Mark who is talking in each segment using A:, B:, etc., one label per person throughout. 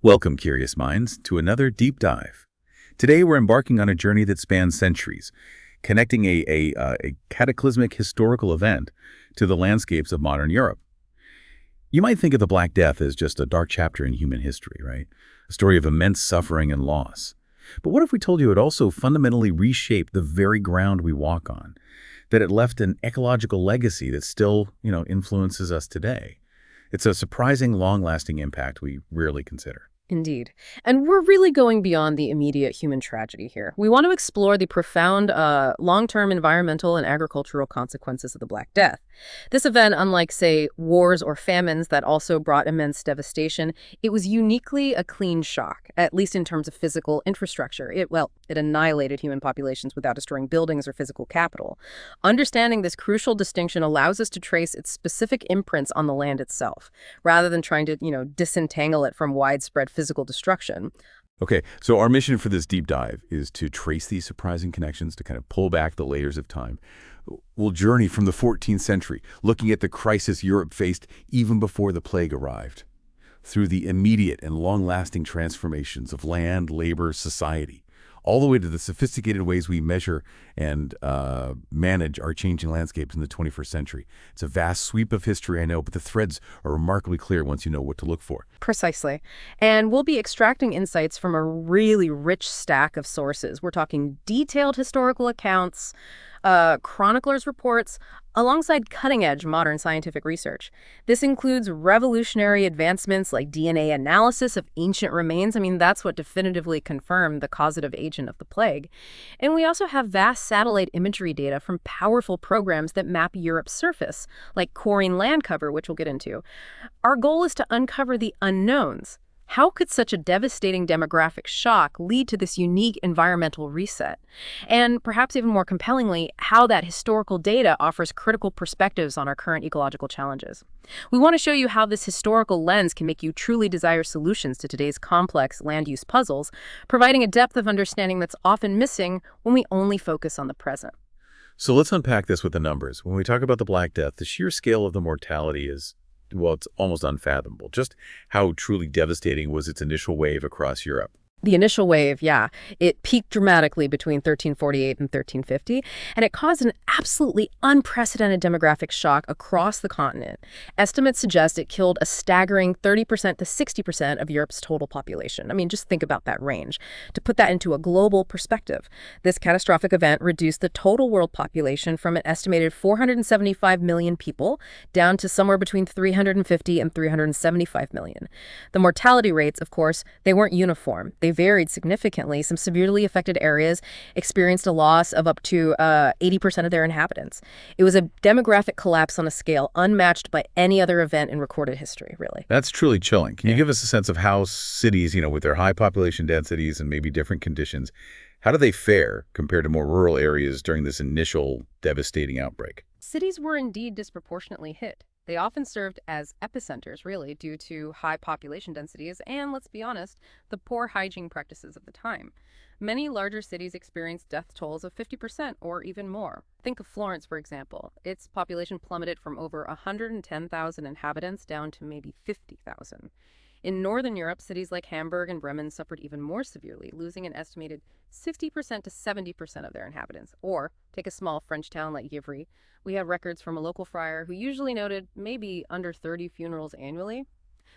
A: Welcome, curious minds, to another deep dive. Today, we're embarking on a journey that spans centuries, connecting a cataclysmic historical event to the landscapes of modern Europe. You might think of the Black Death as just a dark chapter in human history, right? A story of immense suffering and loss. But what if we told you it also fundamentally reshaped the very ground we walk on? That it left an ecological legacy that still, influences us today. It's a surprising, long-lasting impact we rarely consider.
B: Indeed. And we're really going beyond the immediate human tragedy here. We want to explore the profound long-term environmental and agricultural consequences of the Black Death. This event, unlike, say, wars or famines that also brought immense devastation, it was uniquely a clean shock, at least in terms of physical infrastructure. It annihilated human populations without destroying buildings or physical capital. Understanding this crucial distinction allows us to trace its specific imprints on the land itself, rather than trying to, disentangle it from widespread physical destruction.
A: Okay, so our mission for this deep dive is to trace these surprising connections, to kind of pull back the layers of time. We'll journey from the 14th century, looking at the crisis Europe faced even before the plague arrived, through the immediate and long-lasting transformations of land, labor, society, all the way to the sophisticated ways we measure and manage our changing landscapes in the 21st century. It's a vast sweep of history, I know, but the threads are remarkably clear once you know what to look for.
B: Precisely. And we'll be extracting insights from a really rich stack of sources. We're talking detailed historical accounts, chroniclers' reports, alongside cutting-edge modern scientific research. This includes revolutionary advancements like DNA analysis of ancient remains. That's what definitively confirmed the causative agent of the plague. And we also have vast satellite imagery data from powerful programs that map Europe's surface, like coring land cover, which we'll get into. Our goal is to uncover the unknowns. How could such a devastating demographic shock lead to this unique environmental reset? And perhaps even more compellingly, how that historical data offers critical perspectives on our current ecological challenges. We want to show you how this historical lens can make you truly desire solutions to today's complex land use puzzles, providing a depth of understanding that's often missing when we only focus on the present.
A: So let's unpack this with the numbers. When we talk about the Black Death, the sheer scale of the mortality is, well, it's almost unfathomable. Just how truly devastating was its initial wave across Europe?
B: The initial wave, yeah, it peaked dramatically between 1348 and 1350, and it caused an absolutely unprecedented demographic shock across the continent. Estimates suggest it killed a staggering 30% to 60% of Europe's total population. Just think about that range. To put that into a global perspective, this catastrophic event reduced the total world population from an estimated 475 million people down to somewhere between 350 and 375 million. The mortality rates, of course, they weren't uniform. They varied significantly. Some severely affected areas experienced a loss of up to 80% of their inhabitants. It was a demographic collapse on a scale unmatched by any other event in recorded history, really.
A: That's truly chilling. Can you give us a sense of how cities, with their high population densities and maybe different conditions, how do they fare compared to more rural areas during this initial devastating outbreak?
B: Cities were indeed disproportionately hit. They often served as epicenters, really, due to high population densities and, let's be honest, the poor hygiene practices of the time. Many larger cities experienced death tolls of 50% or even more. Think of Florence, for example. Its population plummeted from over 110,000 inhabitants down to maybe 50,000. In Northern Europe, cities like Hamburg and Bremen suffered even more severely, losing an estimated 60% to 70% of their inhabitants. Or take a small French town like Givry. We have records from a local friar who usually noted maybe under 30 funerals annually.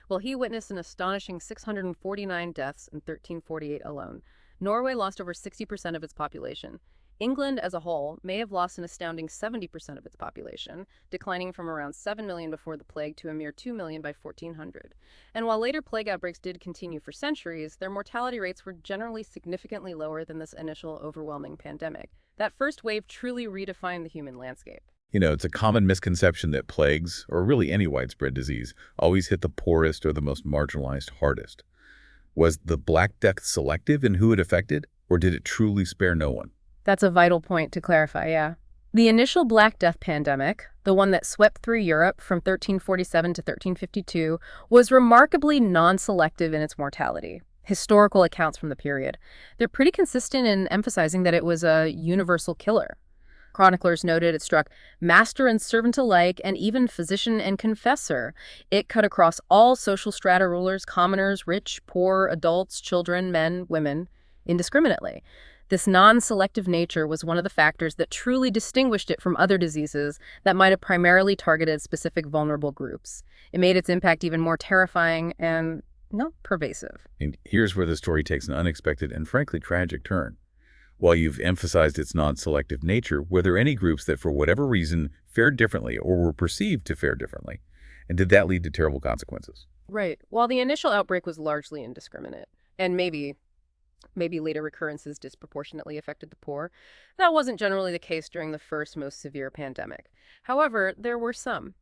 B: Well, he witnessed an astonishing 649 deaths in 1348 alone. Norway lost over 60% of its population. England as a whole may have lost an astounding 70% of its population, declining from around 7 million before the plague to a mere 2 million by 1400. And while later plague outbreaks did continue for centuries, their mortality rates were generally significantly lower than this initial overwhelming pandemic. That first wave truly redefined the human landscape.
A: It's a common misconception that plagues, or really any widespread disease, always hit the poorest or the most marginalized hardest. Was the Black Death selective in who it affected, or did it truly spare no one?
B: That's a vital point to clarify, yeah. The initial Black Death pandemic, the one that swept through Europe from 1347 to 1352, was remarkably non-selective in its mortality. Historical accounts from the period, they're pretty consistent in emphasizing that it was a universal killer. Chroniclers noted it struck master and servant alike, and even physician and confessor. It cut across all social strata rulers, commoners, rich, poor, adults, children, men, women, indiscriminately. This non-selective nature was one of the factors that truly distinguished it from other diseases that might have primarily targeted specific vulnerable groups. It made its impact even more terrifying and, pervasive.
A: And here's where the story takes an unexpected and frankly tragic turn. While you've emphasized its non-selective nature, were there any groups that for whatever reason fared differently or were perceived to fare differently? And did that lead to terrible consequences?
B: Right. While the initial outbreak was largely indiscriminate, and maybe later recurrences disproportionately affected the poor, that wasn't generally the case during the first most severe pandemic. However, there were some,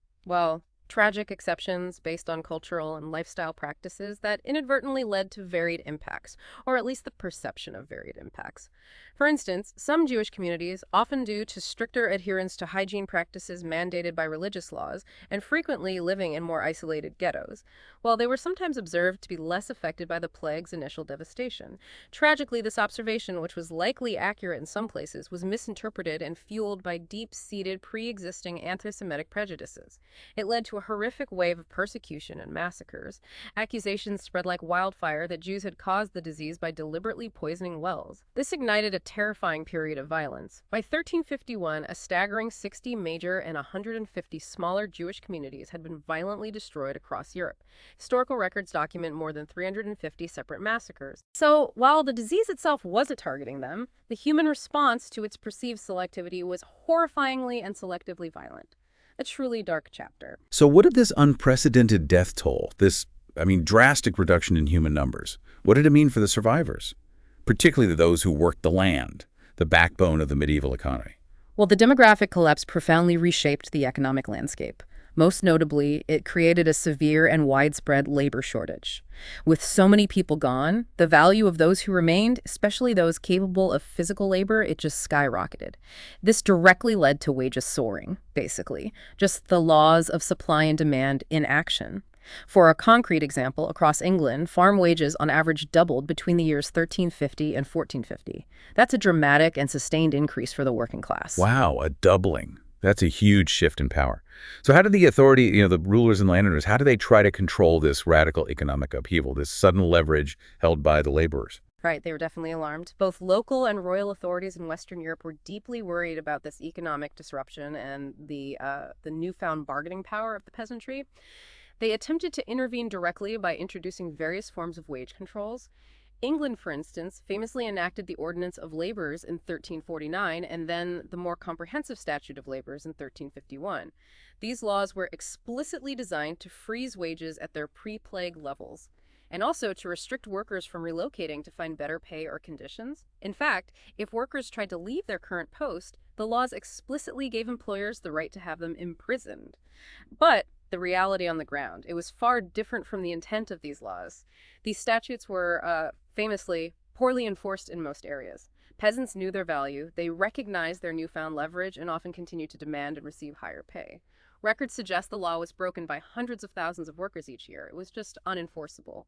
B: tragic exceptions based on cultural and lifestyle practices that inadvertently led to varied impacts, or at least the perception of varied impacts. For instance, some Jewish communities, often due to stricter adherence to hygiene practices mandated by religious laws, and frequently living in more isolated ghettos, while they were sometimes observed to be less affected by the plague's initial devastation. Tragically, this observation, which was likely accurate in some places, was misinterpreted and fueled by deep-seated pre-existing anti-Semitic prejudices. It led to a horrific wave of persecution and massacres. Accusations spread like wildfire that Jews had caused the disease by deliberately poisoning wells. This ignited a terrifying period of violence. By 1351, a staggering 60 major and 150 smaller Jewish communities had been violently destroyed across Europe. Historical records document more than 350 separate massacres. So, while the disease itself wasn't targeting them, the human response to its perceived selectivity was horrifyingly and selectively violent. A truly dark chapter.
A: So what did this unprecedented death toll, drastic reduction in human numbers, what did it mean for the survivors? Particularly those who worked the land, the backbone of the medieval economy.
B: Well, the demographic collapse profoundly reshaped the economic landscape. Most notably, it created a severe and widespread labor shortage. With so many people gone, the value of those who remained, especially those capable of physical labor, it just skyrocketed. This directly led to wages soaring, basically, just the laws of supply and demand in action. For a concrete example, across England, farm wages on average doubled between the years 1350 and 1450. That's a dramatic and sustained increase for the working class.
A: Wow, a doubling. That's a huge shift in power. So how did the authority, the rulers and landowners, how do they try to control this radical economic upheaval, this sudden leverage held by the laborers?
B: Right, they were definitely alarmed. Both local and royal authorities in Western Europe were deeply worried about this economic disruption and the newfound bargaining power of the peasantry. They attempted to intervene directly by introducing various forms of wage controls. England, for instance, famously enacted the Ordinance of Labours in 1349 and then the more comprehensive Statute of Labours in 1351. These laws were explicitly designed to freeze wages at their pre-plague levels and also to restrict workers from relocating to find better pay or conditions. In fact, if workers tried to leave their current post, the laws explicitly gave employers the right to have them imprisoned. But the reality on the ground, it was far different from the intent of these laws. These statutes were famously poorly enforced in most areas. Peasants knew their value, they recognized their newfound leverage, and often continued to demand and receive higher pay. Records suggest the law was broken by hundreds of thousands of workers each year. It was just unenforceable.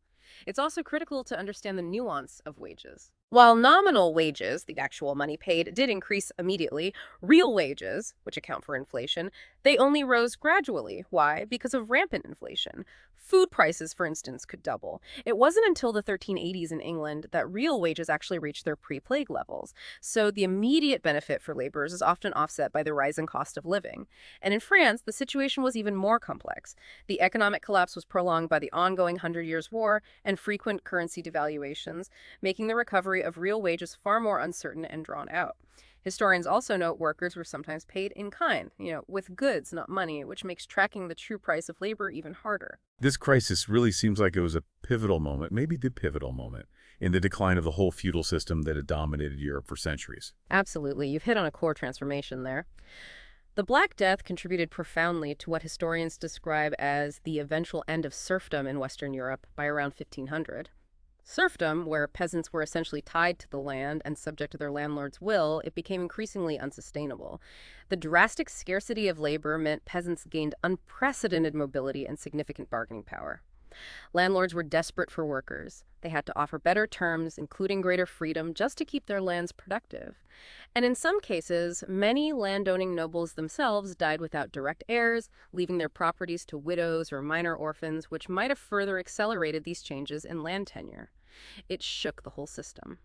B: It's also critical to understand the nuance of wages. While nominal wages, the actual money paid, did increase immediately, real wages, which account for inflation, they only rose gradually. Why? Because of rampant inflation. Food prices, for instance, could double. It wasn't until the 1380s in England that real wages actually reached their pre-plague levels. So the immediate benefit for laborers is often offset by the rising cost of living. And in France, the situation was even more complex. The economic collapse was prolonged by the ongoing Hundred Years' War and frequent currency devaluations, making the recovery of real wages far more uncertain and drawn out. Historians also note workers were sometimes paid in kind, with goods, not money, which makes tracking the true price of labor even harder.
A: This crisis really seems like it was a pivotal moment, maybe the pivotal moment, in the decline of the whole feudal system that had dominated Europe for centuries.
B: Absolutely. You've hit on a core transformation there. The Black Death contributed profoundly to what historians describe as the eventual end of serfdom in Western Europe by around 1500. Serfdom, where peasants were essentially tied to the land and subject to their landlord's will, it became increasingly unsustainable. The drastic scarcity of labor meant peasants gained unprecedented mobility and significant bargaining power. Landlords were desperate for workers. They had to offer better terms, including greater freedom, just to keep their lands productive. And in some cases, many landowning nobles themselves died without direct heirs, leaving their properties to widows or minor orphans, which might have further accelerated these changes in land tenure. It shook the whole system.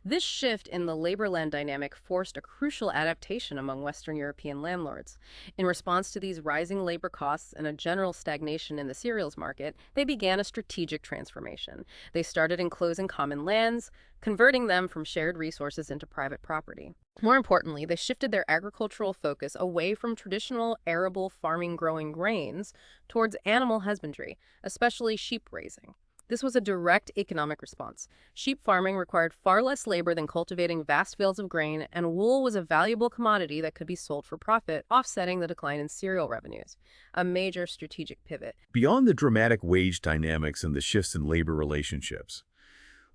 B: This shift in the labor-land dynamic forced a crucial adaptation among Western European landlords. In response to these rising labor costs and a general stagnation in the cereals market, they began a strategic transformation. They started enclosing common lands, converting them from shared resources into private property. More importantly, they shifted their agricultural focus away from traditional arable farming growing grains towards animal husbandry, especially sheep raising. This was a direct economic response. Sheep farming required far less labor than cultivating vast fields of grain, and wool was a valuable commodity that could be sold for profit, offsetting the decline in cereal revenues. A major strategic pivot.
A: Beyond the dramatic wage dynamics and the shifts in labor relationships,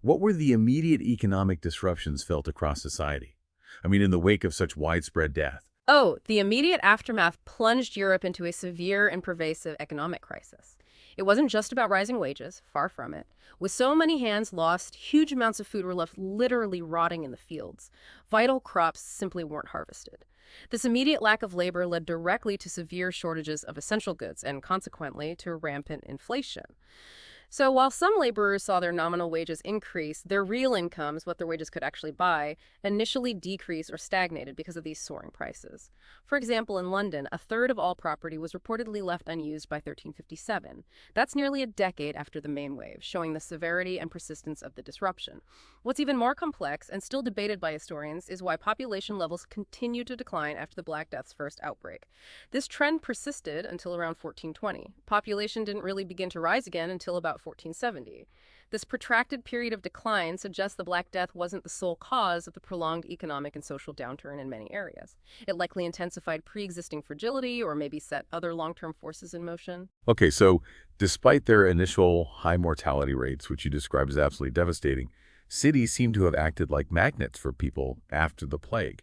A: what were the immediate economic disruptions felt across society? I mean, in the wake of such widespread death.
B: Oh, the immediate aftermath plunged Europe into a severe and pervasive economic crisis. It wasn't just about rising wages, far from it. With so many hands lost, huge amounts of food were left literally rotting in the fields. Vital crops simply weren't harvested. This immediate lack of labor led directly to severe shortages of essential goods and, consequently, to rampant inflation. So while some laborers saw their nominal wages increase, their real incomes, what their wages could actually buy, initially decreased or stagnated because of these soaring prices. For example, in London, a third of all property was reportedly left unused by 1357. That's nearly a decade after the main wave, showing the severity and persistence of the disruption. What's even more complex, and still debated by historians, is why population levels continued to decline after the Black Death's first outbreak. This trend persisted until around 1420. Population didn't really begin to rise again until about 1470. This protracted period of decline suggests the Black Death wasn't the sole cause of the prolonged economic and social downturn in many areas. It likely intensified pre-existing fragility or maybe set other long-term forces in motion.
A: Okay, so despite their initial high mortality rates, which you describe as absolutely devastating, cities seem to have acted like magnets for people after the plague.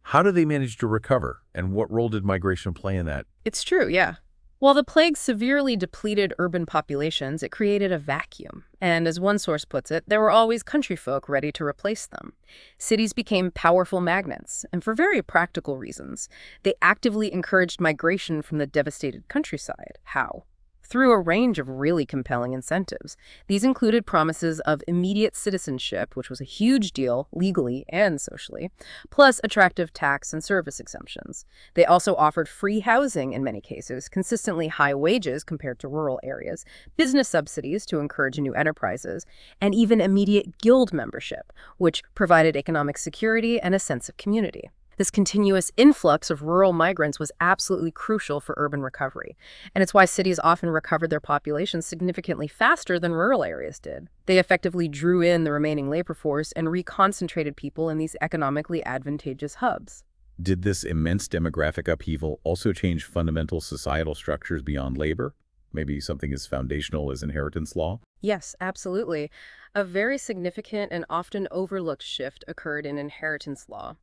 A: How did they manage to recover, and what role did migration play in that?
B: It's true, yeah. While the plague severely depleted urban populations, it created a vacuum. And as one source puts it, there were always country folk ready to replace them. Cities became powerful magnets, and for very practical reasons. They actively encouraged migration from the devastated countryside. How? Through a range of really compelling incentives. These included promises of immediate citizenship, which was a huge deal legally and socially, plus attractive tax and service exemptions. They also offered free housing in many cases, consistently high wages compared to rural areas, business subsidies to encourage new enterprises, and even immediate guild membership, which provided economic security and a sense of community. This continuous influx of rural migrants was absolutely crucial for urban recovery, and it's why cities often recovered their populations significantly faster than rural areas did. They effectively drew in the remaining labor force and reconcentrated people in these economically advantageous hubs.
A: Did this immense demographic upheaval also change fundamental societal structures beyond labor? Maybe something as foundational as inheritance law?
B: Yes, absolutely. A very significant and often overlooked shift occurred in inheritance law.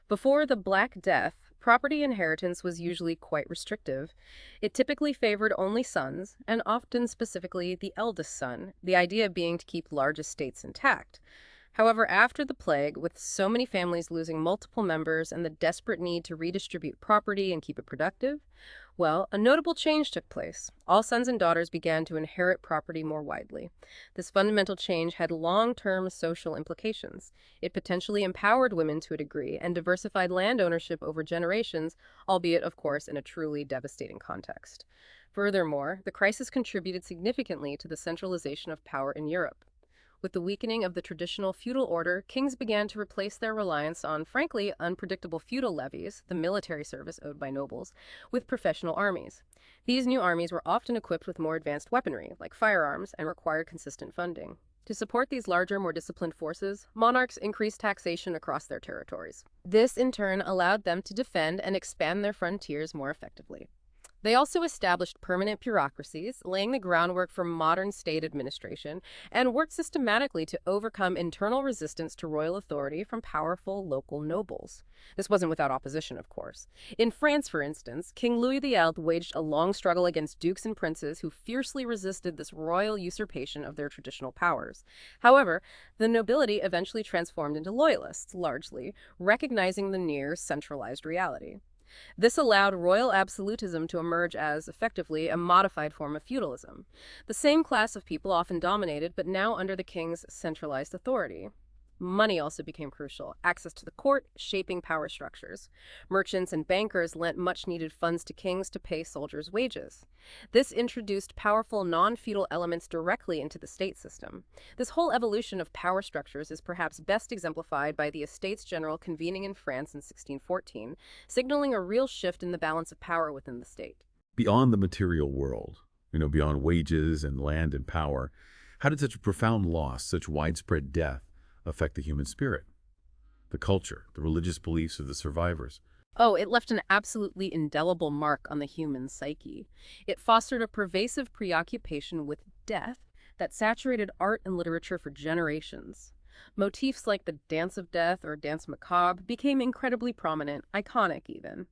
B: Before the Black Death, property inheritance was usually quite restrictive. It typically favored only sons, and often specifically the eldest son, the idea being to keep large estates intact. However, after the plague, with so many families losing multiple members and the desperate need to redistribute property and keep it productive, well, a notable change took place. All sons and daughters began to inherit property more widely. This fundamental change had long-term social implications. It potentially empowered women to a degree and diversified land ownership over generations, albeit, of course, in a truly devastating context. Furthermore, the crisis contributed significantly to the centralization of power in Europe. With the weakening of the traditional feudal order, kings began to replace their reliance on, frankly, unpredictable feudal levies, the military service owed by nobles, with professional armies. These new armies were often equipped with more advanced weaponry, like firearms, and required consistent funding. To support these larger, more disciplined forces, monarchs increased taxation across their territories. This, in turn, allowed them to defend and expand their frontiers more effectively. They also established permanent bureaucracies, laying the groundwork for modern state administration, and worked systematically to overcome internal resistance to royal authority from powerful local nobles. This wasn't without opposition, of course. In France, for instance, King Louis XI waged a long struggle against dukes and princes who fiercely resisted this royal usurpation of their traditional powers. However, the nobility eventually transformed into loyalists, largely, recognizing the near centralized reality. This allowed royal absolutism to emerge as, effectively, a modified form of feudalism. The same class of people often dominated, but now under the king's centralized authority. Money also became crucial, access to the court shaping power structures. Merchants and bankers lent much-needed funds to kings to pay soldiers' wages. This introduced powerful non-feudal elements directly into the state system. This whole evolution of power structures is perhaps best exemplified by the Estates General convening in France in 1614, signaling a real shift in the balance of power within the state.
A: Beyond the material world, beyond wages and land and power, how did such a profound loss, such widespread death, affect the human spirit, the culture, the religious beliefs of the survivors?
B: Oh, it left an absolutely indelible mark on the human psyche. It fostered a pervasive preoccupation with death that saturated art and literature for generations. Motifs like the Dance of Death or Dance Macabre became incredibly prominent, iconic even.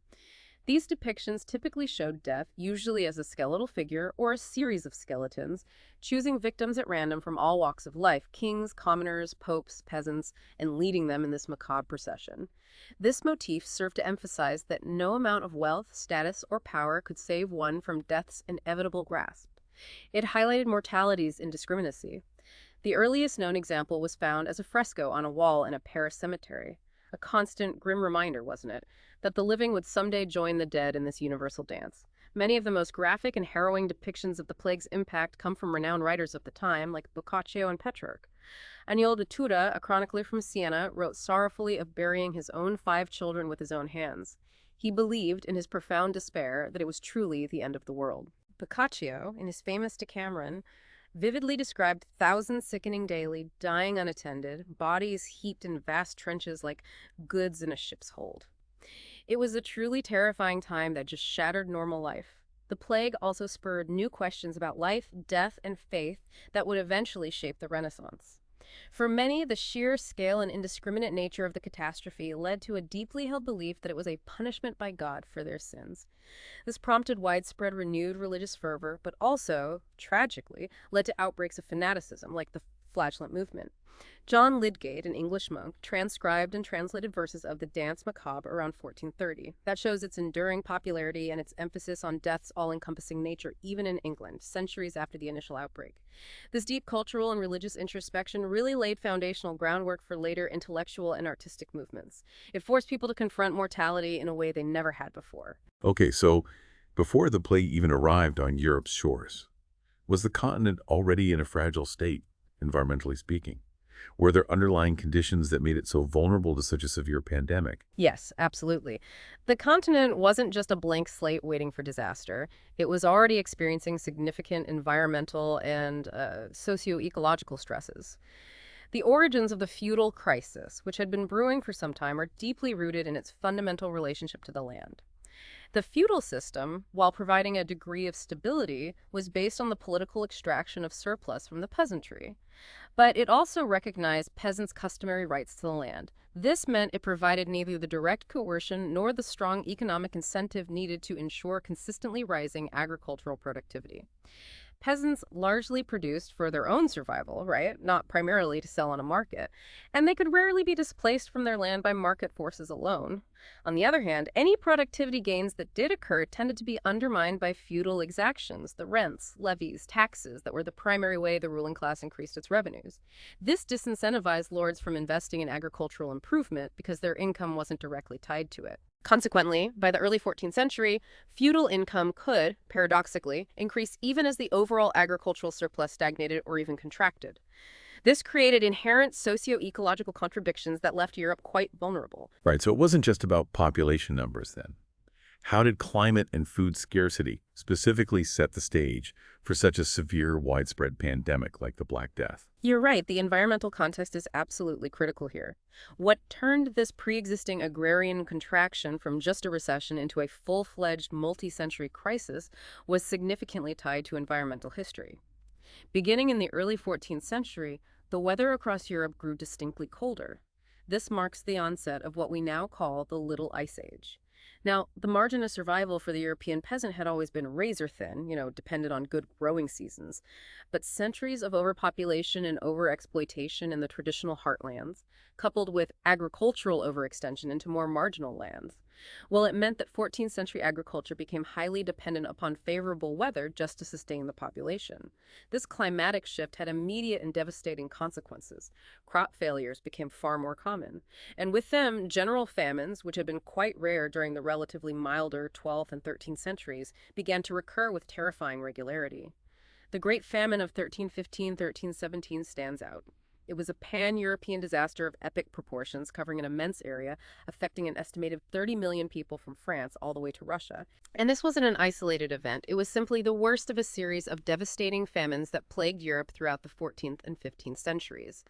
B: These depictions typically showed death, usually as a skeletal figure or a series of skeletons, choosing victims at random from all walks of life, kings, commoners, popes, peasants, and leading them in this macabre procession. This motif served to emphasize that no amount of wealth, status, or power could save one from death's inevitable grasp. It highlighted mortality's indiscriminacy. The earliest known example was found as a fresco on a wall in a Paris cemetery. A constant, grim reminder, wasn't it, that the living would someday join the dead in this universal dance. Many of the most graphic and harrowing depictions of the plague's impact come from renowned writers of the time, like Boccaccio and Petrarch. Agnolo de Tuda, a chronicler from Siena, wrote sorrowfully of burying his own 5 children with his own hands. He believed, in his profound despair, that it was truly the end of the world. Boccaccio, in his famous Decameron, vividly described thousands sickening daily, dying unattended, bodies heaped in vast trenches like goods in a ship's hold. It was a truly terrifying time that just shattered normal life. The plague also spurred new questions about life, death, and faith that would eventually shape the Renaissance. For many, the sheer scale and indiscriminate nature of the catastrophe led to a deeply held belief that it was a punishment by God for their sins. This prompted widespread renewed religious fervor, but also, tragically, led to outbreaks of fanaticism, like the Flagellant movement. John Lydgate, an English monk, transcribed and translated verses of the Dance Macabre around 1430. That shows its enduring popularity and its emphasis on death's all-encompassing nature, even in England, centuries after the initial outbreak. This deep cultural and religious introspection really laid foundational groundwork for later intellectual and artistic movements. It forced people to confront mortality in a way they never had before.
A: Okay, so before the plague even arrived on Europe's shores, was the continent already in a fragile state, environmentally speaking? Were there underlying conditions that made it so vulnerable to such a severe pandemic?
B: Yes, absolutely. The continent wasn't just a blank slate waiting for disaster. It was already experiencing significant environmental and socio-ecological stresses. The origins of the feudal crisis, which had been brewing for some time, are deeply rooted in its fundamental relationship to the land. The feudal system, while providing a degree of stability, was based on the political extraction of surplus from the peasantry. But it also recognized peasants' customary rights to the land. This meant it provided neither the direct coercion nor the strong economic incentive needed to ensure consistently rising agricultural productivity. Peasants largely produced for their own survival, right? Not primarily to sell on a market. And they could rarely be displaced from their land by market forces alone. On the other hand, any productivity gains that did occur tended to be undermined by feudal exactions, the rents, levies, taxes that were the primary way the ruling class increased its revenues. This disincentivized lords from investing in agricultural improvement because their income wasn't directly tied to it. Consequently, by the early 14th century, feudal income could, paradoxically, increase even as the overall agricultural surplus stagnated or even contracted. This created inherent socio-ecological contradictions that left Europe quite vulnerable.
A: Right, so it wasn't just about population numbers then. How did climate and food scarcity specifically set the stage for such a severe, widespread pandemic like the Black Death?
B: You're right, the environmental context is absolutely critical here. What turned this pre-existing agrarian contraction from just a recession into a full-fledged multi-century crisis was significantly tied to environmental history. Beginning in the early 14th century, the weather across Europe grew distinctly colder. This marks the onset of what we now call the Little Ice Age. Now, the margin of survival for the European peasant had always been razor thin, dependent on good growing seasons. But centuries of overpopulation and overexploitation in the traditional heartlands, coupled with agricultural overextension into more marginal lands, well, it meant that 14th century agriculture became highly dependent upon favorable weather just to sustain the population. This climatic shift had immediate and devastating consequences. Crop failures became far more common. And with them, general famines, which had been quite rare during the relatively milder 12th and 13th centuries, began to recur with terrifying regularity. The Great Famine of 1315-1317 stands out. It was a pan-European disaster of epic proportions, covering an immense area, affecting an estimated 30 million people from France all the way to Russia. And this wasn't an isolated event. It was simply the worst of a series of devastating famines that plagued Europe throughout the 14th and 15th centuries.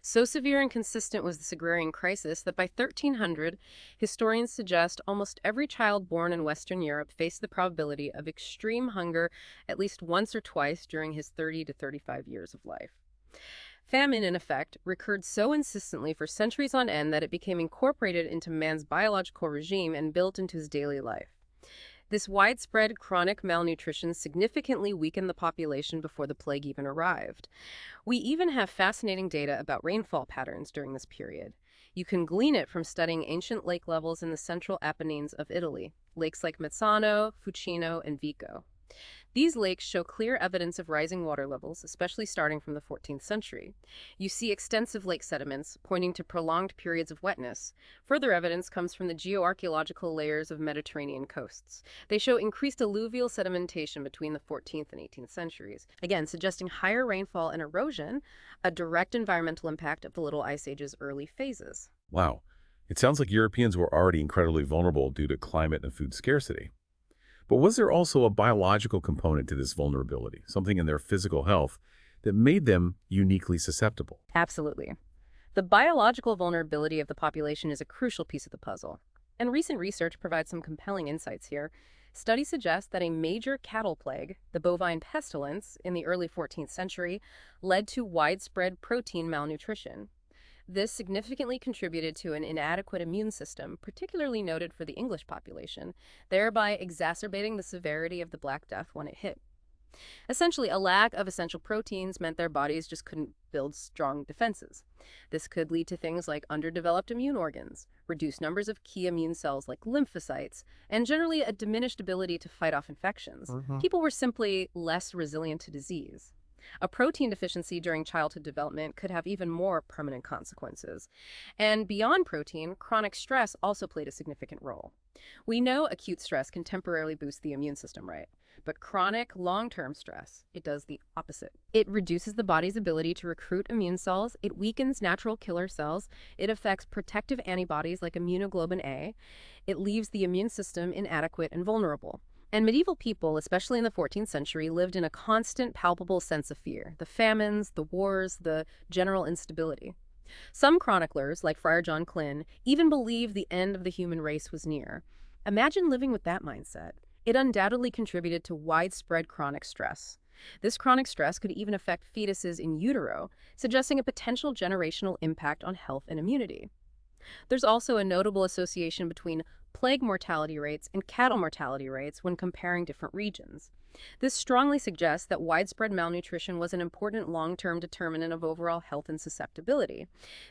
B: So severe and consistent was this agrarian crisis that by 1300, historians suggest almost every child born in Western Europe faced the probability of extreme hunger at least once or twice during his 30 to 35 years of life. Famine, in effect, recurred so insistently for centuries on end that it became incorporated into man's biological regime and built into his daily life. This widespread chronic malnutrition significantly weakened the population before the plague even arrived. We even have fascinating data about rainfall patterns during this period. You can glean it from studying ancient lake levels in the central Apennines of Italy, lakes like Mezzano, Fucino, and Vico. These lakes show clear evidence of rising water levels, especially starting from the 14th century. You see extensive lake sediments, pointing to prolonged periods of wetness. Further evidence comes from the geoarchaeological layers of Mediterranean coasts. They show increased alluvial sedimentation between the 14th and 18th centuries, again suggesting higher rainfall and erosion, a direct environmental impact of the Little Ice Age's early phases.
A: Wow. It sounds like Europeans were already incredibly vulnerable due to climate and food scarcity. But was there also a biological component to this vulnerability, something in their physical health that made them uniquely susceptible?
B: Absolutely. The biological vulnerability of the population is a crucial piece of the puzzle. And recent research provides some compelling insights here. Studies suggest that a major cattle plague, the bovine pestilence, in the early 14th century, led to widespread protein malnutrition. This significantly contributed to an inadequate immune system, particularly noted for the English population, thereby exacerbating the severity of the Black Death when it hit. Essentially, a lack of essential proteins meant their bodies just couldn't build strong defenses. This could lead to things like underdeveloped immune organs, reduced numbers of key immune cells like lymphocytes, and generally a diminished ability to fight off infections. People were simply less resilient to disease. A protein deficiency during childhood development could have even more permanent consequences. And beyond protein, chronic stress also played a significant role. We know acute stress can temporarily boost the immune system, right? But chronic, long-term stress, it does the opposite. It reduces the body's ability to recruit immune cells, it weakens natural killer cells, it affects protective antibodies like immunoglobulin A, it leaves the immune system inadequate and vulnerable. And medieval people, especially in the 14th century, lived in a constant, palpable sense of fear. The famines, the wars, the general instability. Some chroniclers, like Friar John Clyn, even believed the end of the human race was near. Imagine living with that mindset. It undoubtedly contributed to widespread chronic stress. This chronic stress could even affect fetuses in utero, suggesting a potential generational impact on health and immunity. There's also a notable association between plague mortality rates and cattle mortality rates when comparing different regions. This strongly suggests that widespread malnutrition was an important long-term determinant of overall health and susceptibility.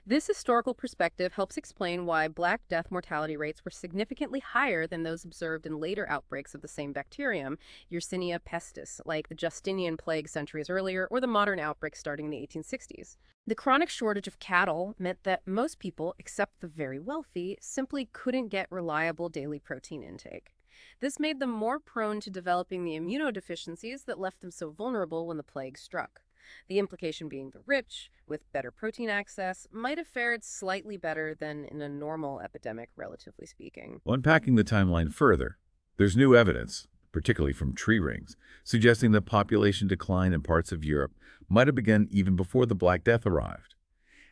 B: This historical perspective helps explain why Black Death mortality rates were significantly higher than those observed in later outbreaks of the same bacterium, Yersinia pestis, like the Justinian plague centuries earlier, or the modern outbreak starting in the 1860s. The chronic shortage of cattle meant that most people, except the very wealthy, simply couldn't get reliable daily protein intake. This made them more prone to developing the immunodeficiencies that left them so vulnerable when the plague struck. The implication being the rich, with better protein access, might have fared slightly better than in a normal epidemic, relatively speaking.
A: Unpacking the timeline further, There's new evidence, particularly from tree rings, suggesting that population decline in parts of Europe might have begun even before the Black Death arrived.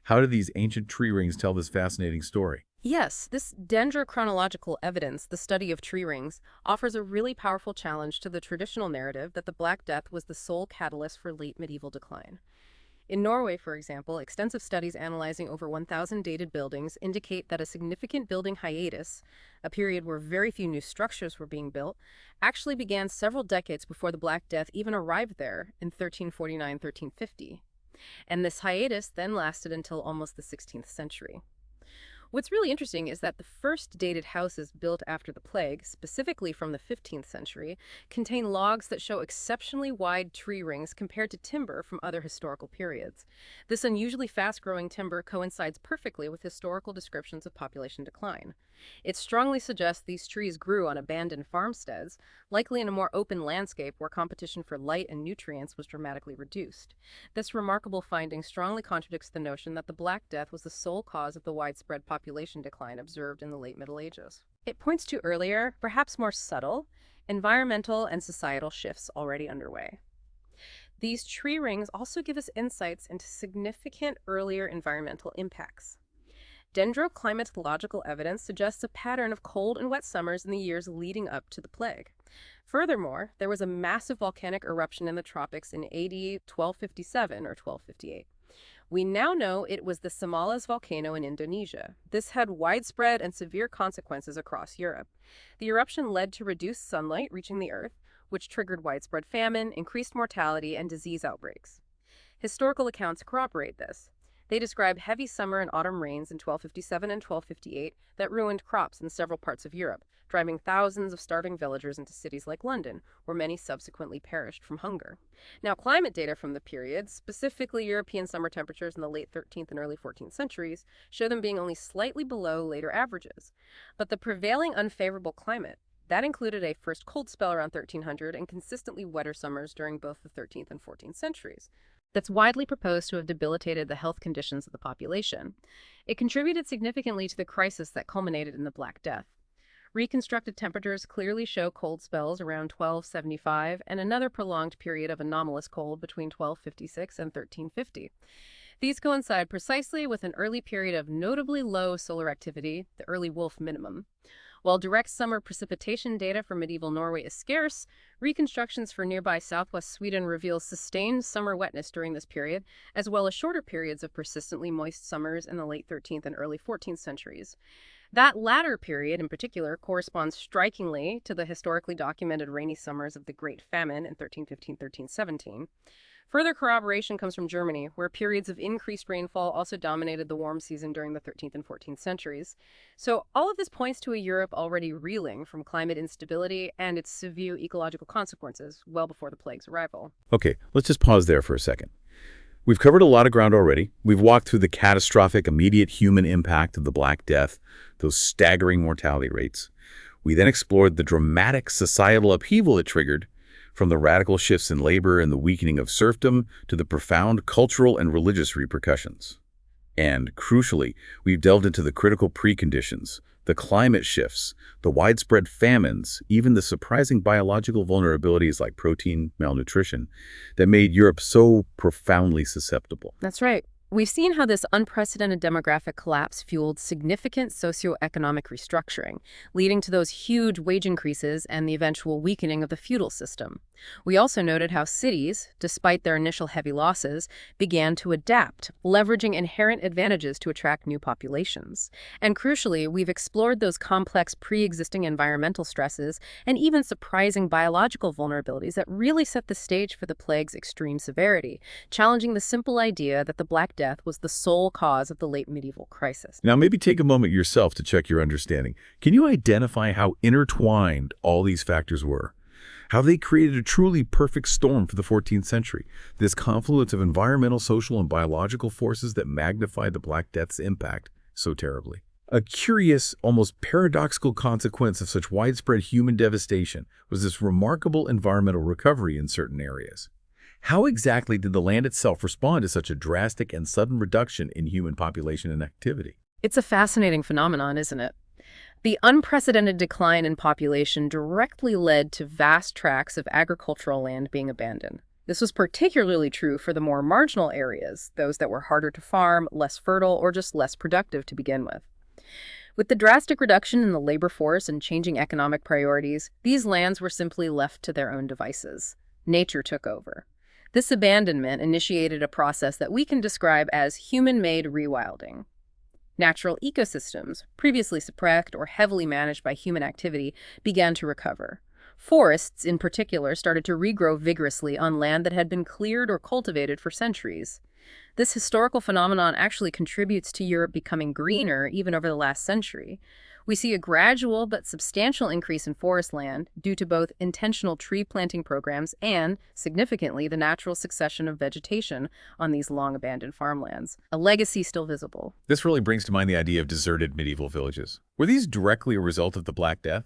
A: How do these ancient tree rings tell this fascinating story?
B: Yes, this dendrochronological evidence, the study of tree rings, offers a really powerful challenge to the traditional narrative that the Black Death was the sole catalyst for late medieval decline. In Norway, for example, extensive studies analyzing over 1,000 dated buildings indicate that a significant building hiatus, a period where very few new structures were being built, actually began several decades before the Black Death even arrived there in 1349-1350. And this hiatus then lasted until almost the 16th century. What's really interesting is that the first dated houses built after the plague, specifically from the 15th century, contain logs that show exceptionally wide tree rings compared to timber from other historical periods. This unusually fast-growing timber coincides perfectly with historical descriptions of population decline. It strongly suggests these trees grew on abandoned farmsteads, likely in a more open landscape where competition for light and nutrients was dramatically reduced. This remarkable finding strongly contradicts the notion that the Black Death was the sole cause of the widespread population decline observed in the late Middle Ages. It points to earlier, perhaps more subtle, environmental and societal shifts already underway. These tree rings also give us insights into significant earlier environmental impacts. Dendroclimatological evidence suggests a pattern of cold and wet summers in the years leading up to the plague. Furthermore, there was a massive volcanic eruption in the tropics in AD 1257 or 1258. We now know it was the Semalas volcano in Indonesia. This had widespread and severe consequences across Europe. The eruption led to reduced sunlight reaching the Earth, which triggered widespread famine, increased mortality, and disease outbreaks. Historical accounts corroborate this. They describe heavy summer and autumn rains in 1257 and 1258 that ruined crops in several parts of Europe, driving thousands of starving villagers into cities like London, where many subsequently perished from hunger. Now, climate data from the period, specifically European summer temperatures in the late 13th and early 14th centuries, show them being only slightly below later averages. But the prevailing unfavorable climate, that included a first cold spell around 1300 and consistently wetter summers during both the 13th and 14th centuries. That's widely proposed to have debilitated the health conditions of the population. It contributed significantly to the crisis that culminated in the Black Death. Reconstructed temperatures clearly show cold spells around 1275 and another prolonged period of anomalous cold between 1256 and 1350. These coincide precisely with an early period of notably low solar activity, the early Wolf minimum. While direct summer precipitation data from medieval Norway is scarce, reconstructions for nearby southwest Sweden reveal sustained summer wetness during this period, as well as shorter periods of persistently moist summers in the late 13th and early 14th centuries. That latter period, in particular, corresponds strikingly to the historically documented rainy summers of the Great Famine in 1315-1317. Further corroboration comes from Germany, where periods of increased rainfall also dominated the warm season during the 13th and 14th centuries. So all of this points to a Europe already reeling from climate instability and its severe ecological consequences well before the plague's arrival.
A: Okay, let's just pause there for a second. We've covered a lot of ground already. We've walked through the catastrophic immediate human impact of the Black Death, those staggering mortality rates. We then explored the dramatic societal upheaval it triggered, from the radical shifts in labor and the weakening of serfdom to the profound cultural and religious repercussions. And, crucially, we've delved into the critical preconditions, the climate shifts, the widespread famines, even the surprising biological vulnerabilities like protein malnutrition that made Europe so profoundly susceptible.
B: That's right. We've seen how this unprecedented demographic collapse fueled significant socioeconomic restructuring, leading to those huge wage increases and the eventual weakening of the feudal system. We also noted how cities, despite their initial heavy losses, began to adapt, leveraging inherent advantages to attract new populations. And crucially, we've explored those complex pre-existing environmental stresses and even surprising biological vulnerabilities that really set the stage for the plague's extreme severity, challenging the simple idea that the Black Death was the sole cause of the late medieval crisis.
A: Now, maybe take a moment yourself to check your understanding. Can you identify how intertwined all these factors were? How they created a truly perfect storm for the 14th century, this confluence of environmental, social, and biological forces that magnified the Black Death's impact so terribly. A curious, almost paradoxical consequence of such widespread human devastation was this remarkable environmental recovery in certain areas. How exactly did the land itself respond to such a drastic and sudden reduction in human population and activity?
B: It's a fascinating phenomenon, isn't it? The unprecedented decline in population directly led to vast tracts of agricultural land being abandoned. This was particularly true for the more marginal areas, those that were harder to farm, less fertile, or just less productive to begin with. With the drastic reduction in the labor force and changing economic priorities, these lands were simply left to their own devices. Nature took over. This abandonment initiated a process that we can describe as human-made rewilding. Natural ecosystems, previously suppressed or heavily managed by human activity, began to recover. Forests, in particular, started to regrow vigorously on land that had been cleared or cultivated for centuries. This historical phenomenon actually contributes to Europe becoming greener even over the last century. We see a gradual but substantial increase in forest land due to both intentional tree planting programs and, significantly, the natural succession of vegetation on these long-abandoned farmlands, a legacy still visible.
A: This really brings to mind the idea of deserted medieval villages. Were these directly a result of the Black Death?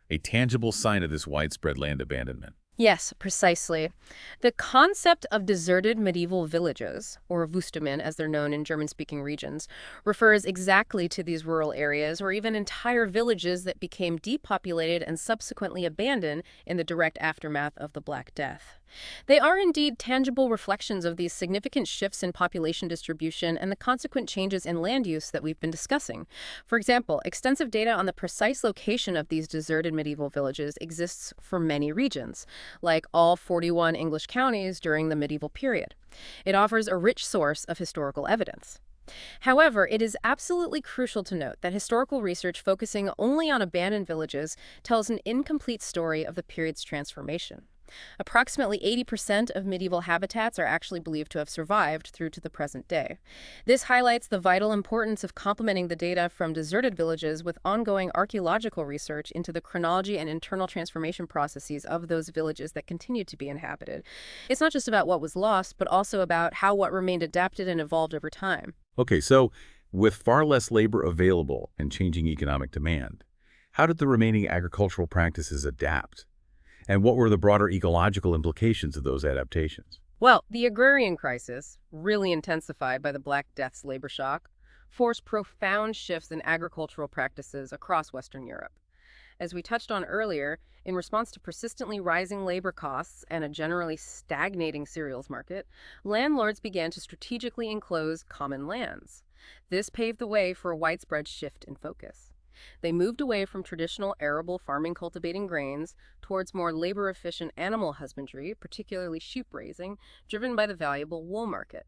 A: A tangible sign of this widespread land abandonment?
B: Yes, precisely. The concept of deserted medieval villages, or Wüstungen as they're known in German-speaking regions, refers exactly to these rural areas or even entire villages that became depopulated and subsequently abandoned in the direct aftermath of the Black Death. They are indeed tangible reflections of these significant shifts in population distribution and the consequent changes in land use that we've been discussing. For example, extensive data on the precise location of these deserted medieval villages exists for many regions, like all 41 English counties during the medieval period. It offers a rich source of historical evidence. However, it is absolutely crucial to note that historical research focusing only on abandoned villages tells an incomplete story of the period's transformation. Approximately 80% of medieval habitats are actually believed to have survived through to the present day. This highlights the vital importance of complementing the data from deserted villages with ongoing archaeological research into the chronology and internal transformation processes of those villages that continue to be inhabited. It's not just about what was lost, but also about how what remained adapted and evolved over time.
A: Okay, so with far less labor available and changing economic demand, how did the remaining agricultural practices adapt? And what were the broader ecological implications of those adaptations?
B: Well, the agrarian crisis, really intensified by the Black Death's labor shock, forced profound shifts in agricultural practices across Western Europe. As we touched on earlier, in response to persistently rising labor costs and a generally stagnating cereals market, landlords began to strategically enclose common lands. This paved the way for a widespread shift in focus. They moved away from traditional arable farming cultivating grains towards more labor-efficient animal husbandry, particularly sheep raising, driven by the valuable wool market.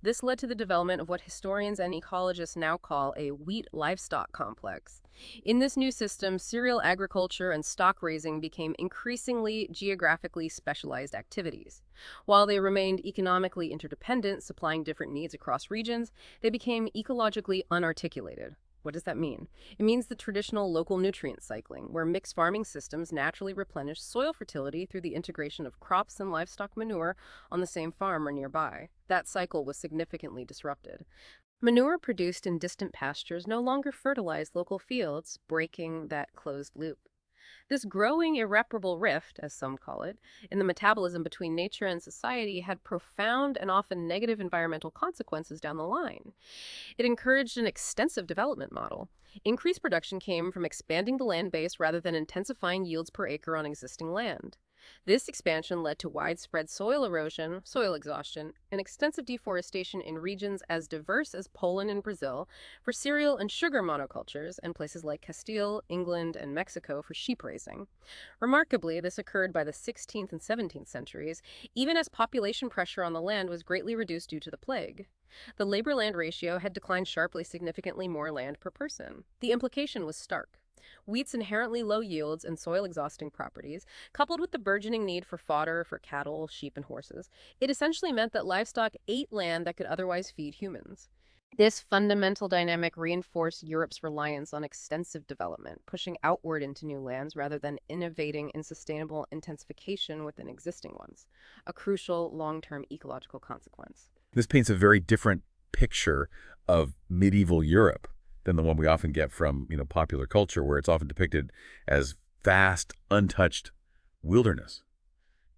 B: This led to the development of what historians and ecologists now call a wheat-livestock complex. In this new system, cereal agriculture and stock raising became increasingly geographically specialized activities. While they remained economically interdependent, supplying different needs across regions, they became ecologically unarticulated. What does that mean? It means the traditional local nutrient cycling, where mixed farming systems naturally replenish soil fertility through the integration of crops and livestock manure on the same farm or nearby. That cycle was significantly disrupted. Manure produced in distant pastures no longer fertilized local fields, breaking that closed loop. This growing irreparable rift, as some call it, in the metabolism between nature and society had profound and often negative environmental consequences down the line. It encouraged an extensive development model. Increased production came from expanding the land base rather than intensifying yields per acre on existing land. This expansion led to widespread soil erosion, soil exhaustion, and extensive deforestation in regions as diverse as Poland and Brazil for cereal and sugar monocultures, and places like Castile, England, and Mexico for sheep raising. Remarkably, this occurred by the 16th and 17th centuries, even as population pressure on the land was greatly reduced due to the plague. The labor-land ratio had declined sharply, significantly more land per person. The implication was stark. Wheat's inherently low yields and soil-exhausting properties, coupled with the burgeoning need for fodder for cattle, sheep, and horses, it essentially meant that livestock ate land that could otherwise feed humans. This fundamental dynamic reinforced Europe's reliance on extensive development, pushing outward into new lands rather than innovating in sustainable intensification within existing ones, a crucial long-term ecological consequence.
A: This paints a very different picture of medieval Europe than the one we often get from, popular culture, where it's often depicted as vast, untouched wilderness.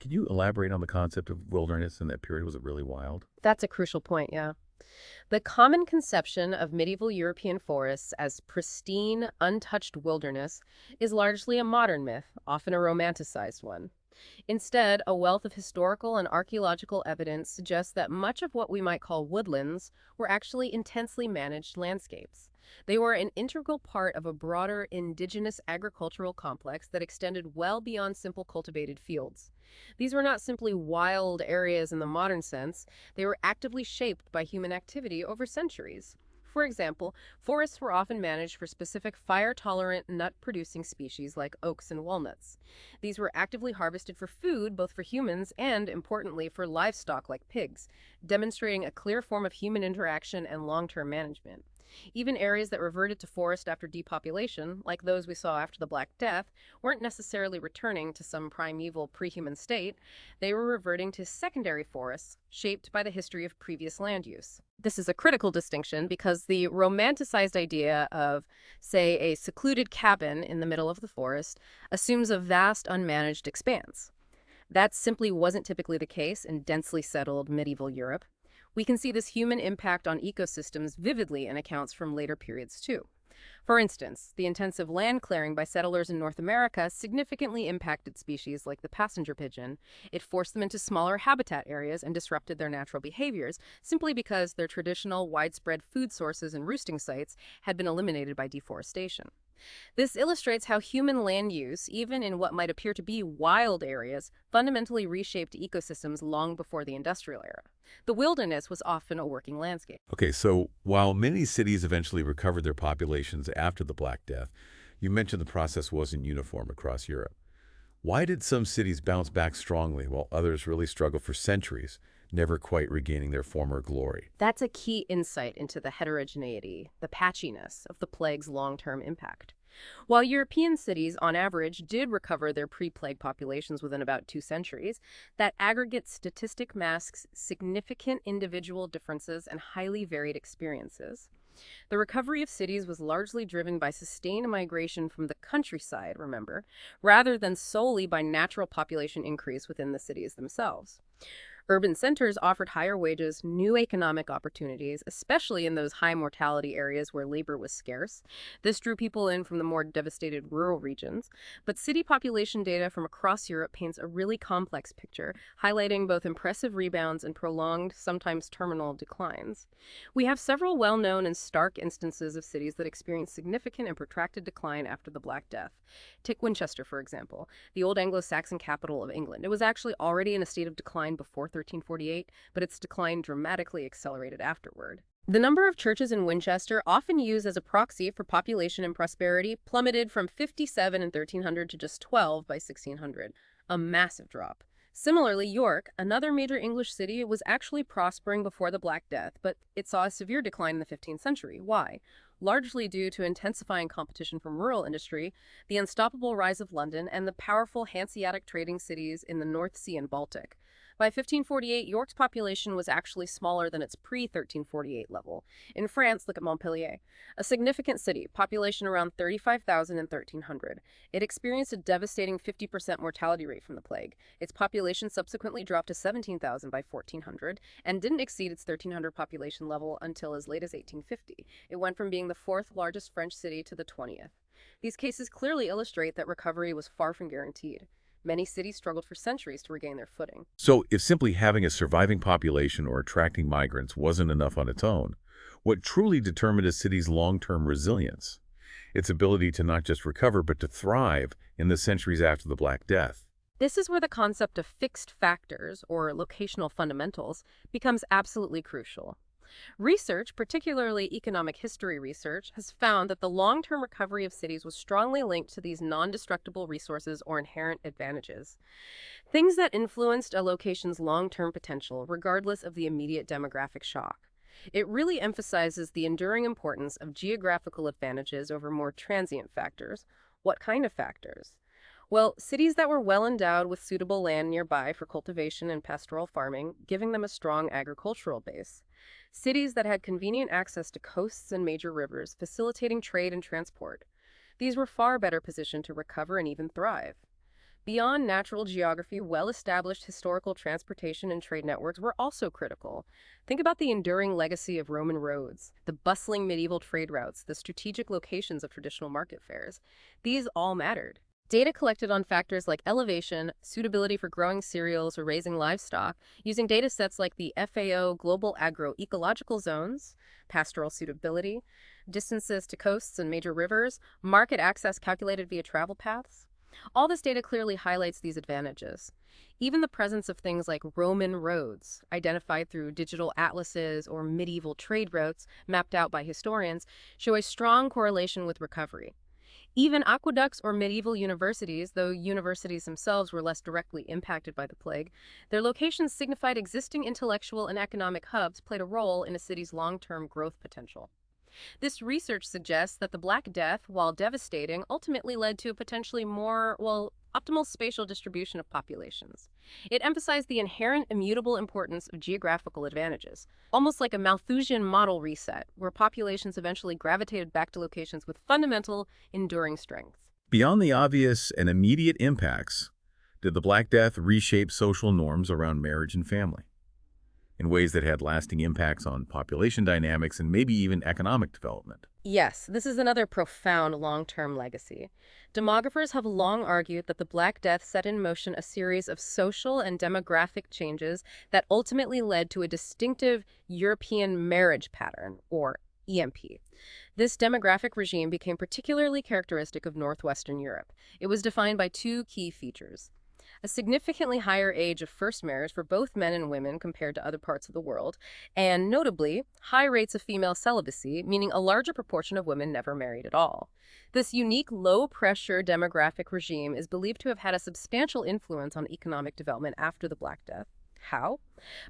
A: Can you elaborate on the concept of wilderness in that period? Was it really wild?
B: That's a crucial point, yeah. The common conception of medieval European forests as pristine, untouched wilderness is largely a modern myth, often a romanticized one. Instead, a wealth of historical and archaeological evidence suggests that much of what we might call woodlands were actually intensely managed landscapes. They were an integral part of a broader indigenous agricultural complex that extended well beyond simple cultivated fields. These were not simply wild areas in the modern sense, they were actively shaped by human activity over centuries. For example, forests were often managed for specific fire-tolerant nut-producing species like oaks and walnuts. These were actively harvested for food, both for humans and, importantly, for livestock like pigs, demonstrating a clear form of human interaction and long-term management. Even areas that reverted to forest after depopulation, like those we saw after the Black Death, weren't necessarily returning to some primeval pre-human state. They were reverting to secondary forests, shaped by the history of previous land use. This is a critical distinction because the romanticized idea of, say, a secluded cabin in the middle of the forest assumes a vast unmanaged expanse. That simply wasn't typically the case in densely settled medieval Europe. We can see this human impact on ecosystems vividly in accounts from later periods too. For instance, the intensive land clearing by settlers in North America significantly impacted species like the passenger pigeon. It forced them into smaller habitat areas and disrupted their natural behaviors simply because their traditional widespread food sources and roosting sites had been eliminated by deforestation. This illustrates how human land use, even in what might appear to be wild areas, fundamentally reshaped ecosystems long before the industrial era. The wilderness was often a working landscape.
A: Okay, so while many cities eventually recovered their populations after the Black Death, you mentioned the process wasn't uniform across Europe. Why did some cities bounce back strongly while others really struggle for centuries, never quite regaining their former glory?
B: That's a key insight into the heterogeneity, the patchiness of the plague's long-term impact. While European cities, on average, did recover their pre-plague populations within about 2 centuries, that aggregate statistic masks significant individual differences and highly varied experiences. The recovery of cities was largely driven by sustained migration from the countryside, remember, rather than solely by natural population increase within the cities themselves. Urban centers offered higher wages, new economic opportunities, especially in those high mortality areas where labor was scarce. This drew people in from the more devastated rural regions. But city population data from across Europe paints a really complex picture, highlighting both impressive rebounds and prolonged, sometimes terminal declines. We have several well-known and stark instances of cities that experienced significant and protracted decline after the Black Death. Take Winchester, for example, the old Anglo-Saxon capital of England. It was actually already in a state of decline before 1348, but its decline dramatically accelerated afterward. The number of churches in Winchester, often used as a proxy for population and prosperity, plummeted from 57 in 1300 to just 12 by 1600, a massive drop. Similarly, York, another major English city, was actually prospering before the Black Death, but it saw a severe decline in the 15th century. Why? Largely due to intensifying competition from rural industry, the unstoppable rise of London, and the powerful Hanseatic trading cities in the North Sea and Baltic. By 1548, York's population was actually smaller than its pre-1348 level. In France, look at Montpellier, a significant city, population around 35,000 in 1300. It experienced a devastating 50% mortality rate from the plague. Its population subsequently dropped to 17,000 by 1400 and didn't exceed its 1300 population level until as late as 1850. It went from being the fourth largest French city to the 20th. These cases clearly illustrate that recovery was far from guaranteed. Many cities struggled for centuries to regain their footing.
A: So if simply having a surviving population or attracting migrants wasn't enough on its own, what truly determined a city's long-term resilience? Its ability to not just recover but to thrive in the centuries after the Black Death.
B: This is where the concept of fixed factors, or locational fundamentals, becomes absolutely crucial. Research, particularly economic history research, has found that the long-term recovery of cities was strongly linked to these non-destructible resources or inherent advantages. Things that influenced a location's long-term potential, regardless of the immediate demographic shock. It really emphasizes the enduring importance of geographical advantages over more transient factors. What kind of factors? Well, cities that were well endowed with suitable land nearby for cultivation and pastoral farming, giving them a strong agricultural base. Cities that had convenient access to coasts and major rivers, facilitating trade and transport. These were far better positioned to recover and even thrive. Beyond natural geography, well-established historical transportation and trade networks were also critical. Think about the enduring legacy of Roman roads, the bustling medieval trade routes, the strategic locations of traditional market fairs. These all mattered. Data collected on factors like elevation, suitability for growing cereals or raising livestock, using data sets like the FAO Global Agro-Ecological Zones, pastoral suitability, distances to coasts and major rivers, market access calculated via travel paths. All this data clearly highlights these advantages. Even the presence of things like Roman roads, identified through digital atlases or medieval trade routes mapped out by historians, show a strong correlation with recovery. Even aqueducts or medieval universities, though universities themselves were less directly impacted by the plague, their locations signified existing intellectual and economic hubs played a role in a city's long-term growth potential. This research suggests that the Black Death, while devastating, ultimately led to a potentially more, optimal spatial distribution of populations. It emphasized the inherent immutable importance of geographical advantages, almost like a Malthusian model reset, where populations eventually gravitated back to locations with fundamental, enduring strength.
A: Beyond the obvious and immediate impacts, did the Black Death reshape social norms around marriage and family in ways that had lasting impacts on population dynamics and maybe even economic development?
B: Yes, this is another profound long-term legacy. Demographers have long argued that the Black Death set in motion a series of social and demographic changes that ultimately led to a distinctive European marriage pattern, or EMP. This demographic regime became particularly characteristic of Northwestern Europe. It was defined by two key features: a significantly higher age of first marriage for both men and women compared to other parts of the world, and notably, high rates of female celibacy, meaning a larger proportion of women never married at all. This unique low-pressure demographic regime is believed to have had a substantial influence on economic development after the Black Death. How?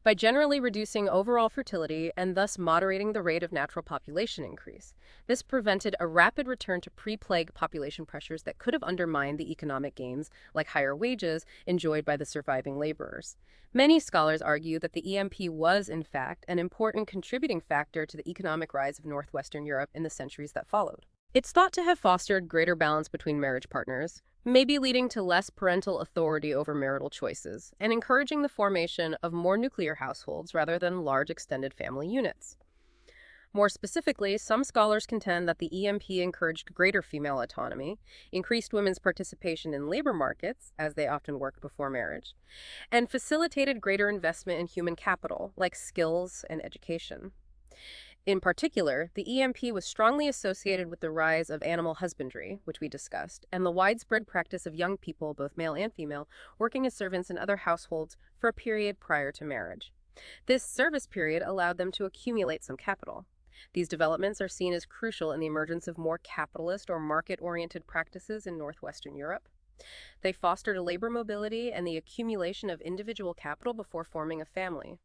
B: By generally reducing overall fertility and thus moderating the rate of natural population increase. This prevented a rapid return to pre-plague population pressures that could have undermined the economic gains, like higher wages, enjoyed by the surviving laborers. Many scholars argue that the EMP was, in fact, an important contributing factor to the economic rise of Northwestern Europe in the centuries that followed. It's thought to have fostered greater balance between marriage partners, maybe leading to less parental authority over marital choices, and encouraging the formation of more nuclear households rather than large extended family units. More specifically, some scholars contend that the EMP encouraged greater female autonomy, increased women's participation in labor markets, as they often worked before marriage, and facilitated greater investment in human capital, like skills and education. In particular, the EMP was strongly associated with the rise of animal husbandry, which we discussed, and the widespread practice of young people, both male and female, working as servants in other households for a period prior to marriage. This service period allowed them to accumulate some capital. These developments are seen as crucial in the emergence of more capitalist or market-oriented practices in Northwestern Europe. They fostered a labor mobility and the accumulation of individual capital before forming a family.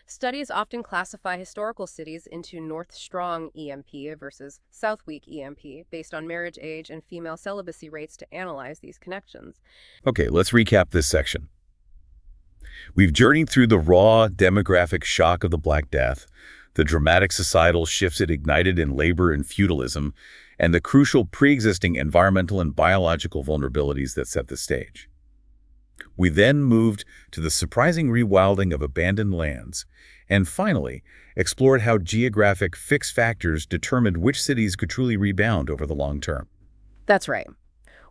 B: Studies often classify historical cities into North Strong EMP versus South Weak EMP based on marriage age and female celibacy rates to analyze these connections.
A: Okay, let's recap this section. We've journeyed through the raw demographic shock of the Black Death, the dramatic societal shifts it ignited in labor and feudalism, and the crucial pre-existing environmental and biological vulnerabilities that set the stage. We then moved to the surprising rewilding of abandoned lands, and finally explored how geographic fixed factors determined which cities could truly rebound over the long term.
B: That's right.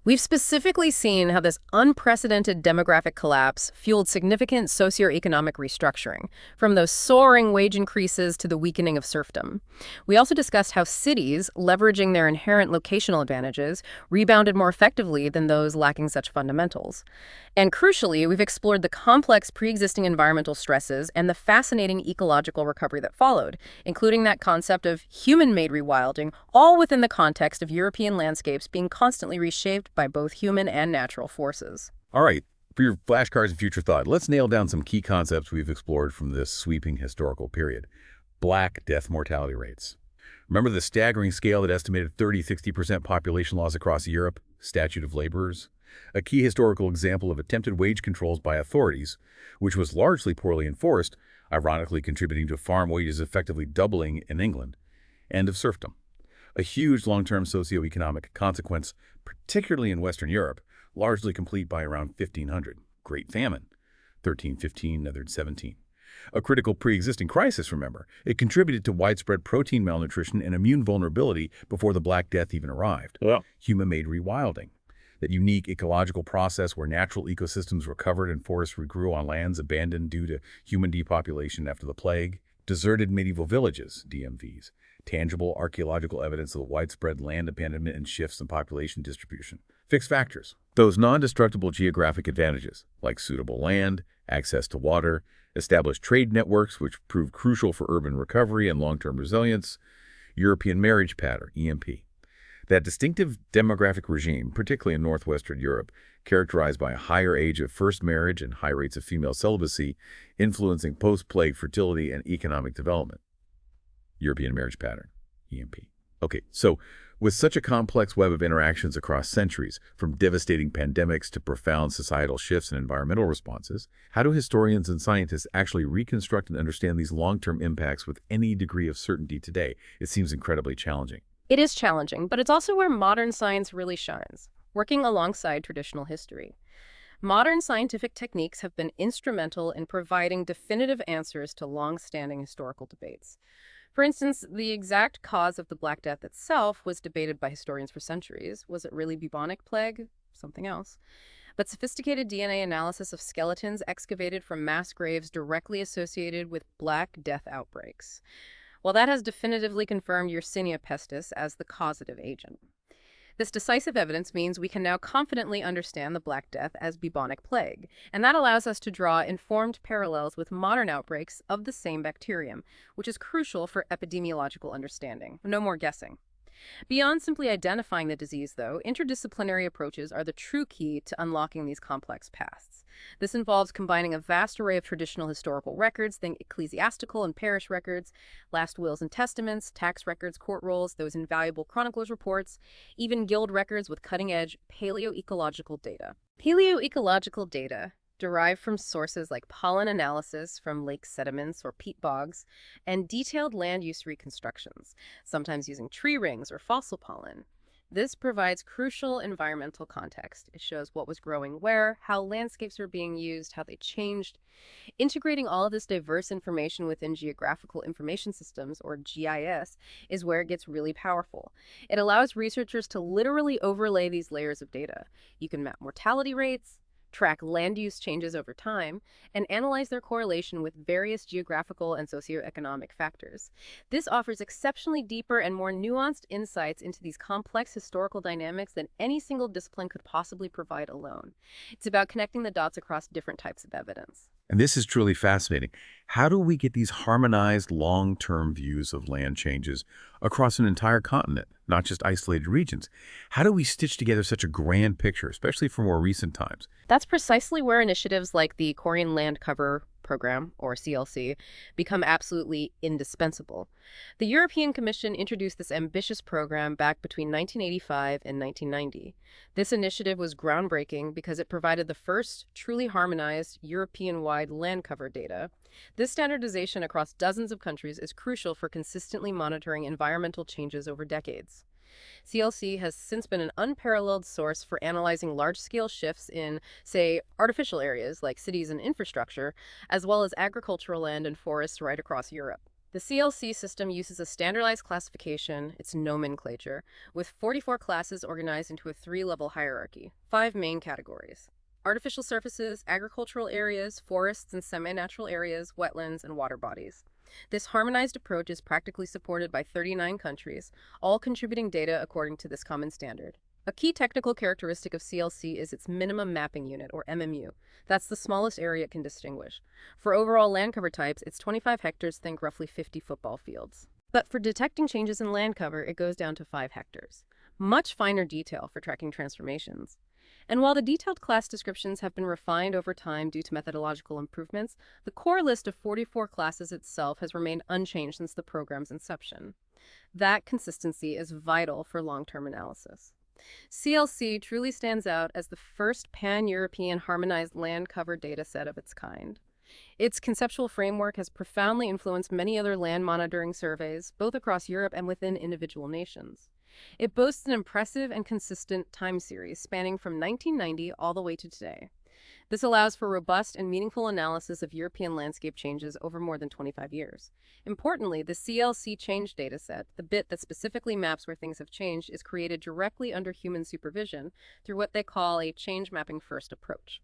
B: We've specifically seen how this unprecedented demographic collapse fueled significant socioeconomic restructuring, from those soaring wage increases to the weakening of serfdom. We also discussed how cities, leveraging their inherent locational advantages, rebounded more effectively than those lacking such fundamentals. And crucially, we've explored the complex pre-existing environmental stresses and the fascinating ecological recovery that followed, including that concept of human-made rewilding, all within the context of European landscapes being constantly reshaped by both human and natural forces.
A: All right, for your flashcards and future thought, let's nail down some key concepts we've explored from this sweeping historical period. Black Death mortality rates. Remember the staggering scale that estimated 30–60% population loss across Europe? Statute of laborers. A key historical example of attempted wage controls by authorities, which was largely poorly enforced, ironically contributing to farm wages effectively doubling in England. End of serfdom. A huge long-term socioeconomic consequence, particularly in Western Europe, largely complete by around 1500. Great Famine, 1315, another 17. A critical pre-existing crisis, remember. It contributed to widespread protein malnutrition and immune vulnerability before the Black Death even arrived.
C: Yeah.
A: Human-made rewilding, that unique ecological process where natural ecosystems recovered and forests regrew on lands abandoned due to human depopulation after the plague. Deserted medieval villages, DMVs, tangible archaeological evidence of widespread land abandonment and shifts in population distribution. Fixed factors, those non-destructible geographic advantages, like suitable land, access to water, established trade networks, which proved crucial for urban recovery and long-term resilience, European marriage pattern, EMP. That distinctive demographic regime, particularly in northwestern Europe, characterized by a higher age of first marriage and high rates of female celibacy, influencing post-plague fertility and economic development. European marriage pattern, EMP. Okay, so with such a complex web of interactions across centuries, from devastating pandemics to profound societal shifts and environmental responses, how do historians and scientists actually reconstruct and understand these long-term impacts with any degree of certainty today? It seems incredibly challenging.
B: It is challenging, but it's also where modern science really shines, working alongside traditional history. Modern scientific techniques have been instrumental in providing definitive answers to long-standing historical debates. For instance, the exact cause of the Black Death itself was debated by historians for centuries. Was it really bubonic plague? Something else. But sophisticated DNA analysis of skeletons excavated from mass graves directly associated with Black Death outbreaks. Well, that has definitively confirmed Yersinia pestis as the causative agent. This decisive evidence means we can now confidently understand the Black Death as bubonic plague, and that allows us to draw informed parallels with modern outbreaks of the same bacterium, which is crucial for epidemiological understanding. No more guessing. Beyond simply identifying the disease, though, interdisciplinary approaches are the true key to unlocking these complex pasts. This involves combining a vast array of traditional historical records, think ecclesiastical and parish records, last wills and testaments, tax records, court rolls, those invaluable chroniclers' reports, even guild records with cutting-edge paleoecological data. Paleoecological data derived from sources like pollen analysis from lake sediments or peat bogs, and detailed land use reconstructions, sometimes using tree rings or fossil pollen. This provides crucial environmental context. It shows what was growing where, how landscapes were being used, how they changed. Integrating all of this diverse information within geographical information systems, or GIS, is where it gets really powerful. It allows researchers to literally overlay these layers of data. You can map mortality rates, track land use changes over time, and analyze their correlation with various geographical and socioeconomic factors. This offers exceptionally deeper and more nuanced insights into these complex historical dynamics than any single discipline could possibly provide alone. It's about connecting the dots across different types of evidence.
A: And this is truly fascinating. How do we get these harmonized long-term views of land changes across an entire continent, not just isolated regions? How do we stitch together such a grand picture, especially for more recent times?
B: That's precisely where initiatives like the Korean Land Cover Program, or CLC, become absolutely indispensable. The European Commission introduced this ambitious program back between 1985 and 1990. This initiative was groundbreaking because it provided the first truly harmonized European-wide land cover data. This standardization across dozens of countries is crucial for consistently monitoring environmental changes over decades. CLC has since been an unparalleled source for analyzing large-scale shifts in, say, artificial areas like cities and infrastructure, as well as agricultural land and forests right across Europe. The CLC system uses a standardized classification, its nomenclature, with 44 classes organized into a 3-level hierarchy, 5 main categories: artificial surfaces, agricultural areas, forests and semi-natural areas, wetlands, and water bodies. This harmonized approach is practically supported by 39 countries, all contributing data according to this common standard. A key technical characteristic of CLC is its minimum mapping unit, or MMU. That's the smallest area it can distinguish. For overall land cover types, it's 25 hectares, think roughly 50 football fields. But for detecting changes in land cover, it goes down to 5 hectares. Much finer detail for tracking transformations. And while the detailed class descriptions have been refined over time due to methodological improvements, the core list of 44 classes itself has remained unchanged since the program's inception. That consistency is vital for long-term analysis. CLC truly stands out as the first pan-European harmonized land cover data set of its kind. Its conceptual framework has profoundly influenced many other land monitoring surveys, both across Europe and within individual nations. It boasts an impressive and consistent time series spanning from 1990 all the way to today. This allows for robust and meaningful analysis of European landscape changes over more than 25 years. Importantly, the CLC change dataset, the bit that specifically maps where things have changed, is created directly under human supervision through what they call a change mapping first approach.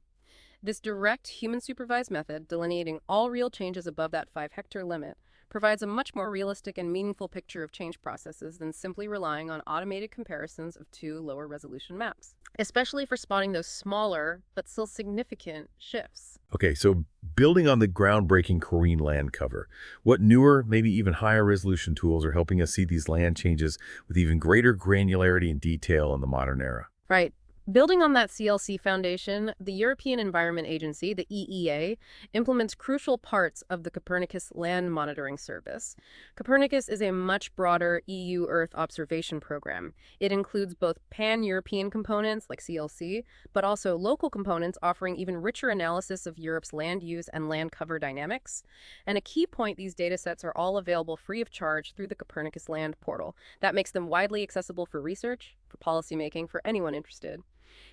B: This direct human-supervised method, delineating all real changes above that 5-hectare limit, provides a much more realistic and meaningful picture of change processes than simply relying on automated comparisons of two lower-resolution maps, especially for spotting those smaller but still significant shifts.
C: Okay, so building on the groundbreaking Korean land cover, what newer, maybe even higher resolution tools are helping us see these land changes with even greater granularity and detail in the modern era?
B: Right. Building on that CLC foundation, the European Environment Agency, the EEA, implements crucial parts of the Copernicus Land Monitoring Service. Copernicus is a much broader EU Earth observation program. It includes both pan-European components, like CLC, but also local components offering even richer analysis of Europe's land use and land cover dynamics. And a key point, these datasets are all available free of charge through the Copernicus Land portal. That makes them widely accessible for research, for policymaking, for anyone interested.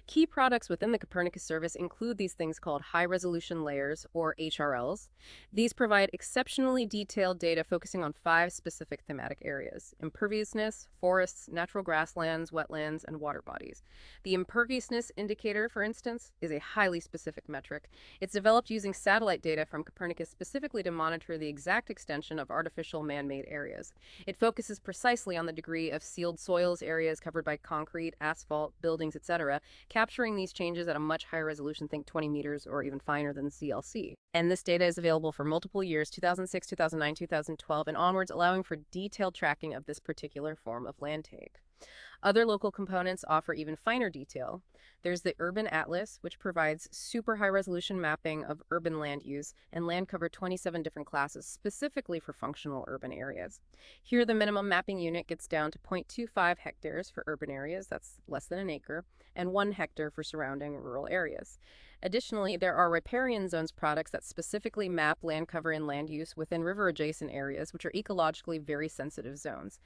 B: Key products within the Copernicus service include these things called high-resolution layers, or HRLs. These provide exceptionally detailed data focusing on 5 specific thematic areas: imperviousness, forests, natural grasslands, wetlands, and water bodies. The imperviousness indicator, for instance, is a highly specific metric. It's developed using satellite data from Copernicus specifically to monitor the exact extension of artificial man-made areas. It focuses precisely on the degree of sealed soils, areas covered by concrete, asphalt, buildings, etc., capturing these changes at a much higher resolution, think 20 meters or even finer than CLC. And this data is available for multiple years, 2006, 2009, 2012, and onwards, allowing for detailed tracking of this particular form of land take. Other local components offer even finer detail. There's the Urban Atlas, which provides super high-resolution mapping of urban land use and land cover 27 different classes specifically for functional urban areas. Here, the minimum mapping unit gets down to 0.25 hectares for urban areas, that's less than an acre, and 1 hectare for surrounding rural areas. Additionally, there are riparian zones products that specifically map land cover and land use within river-adjacent areas, which are ecologically very sensitive zones.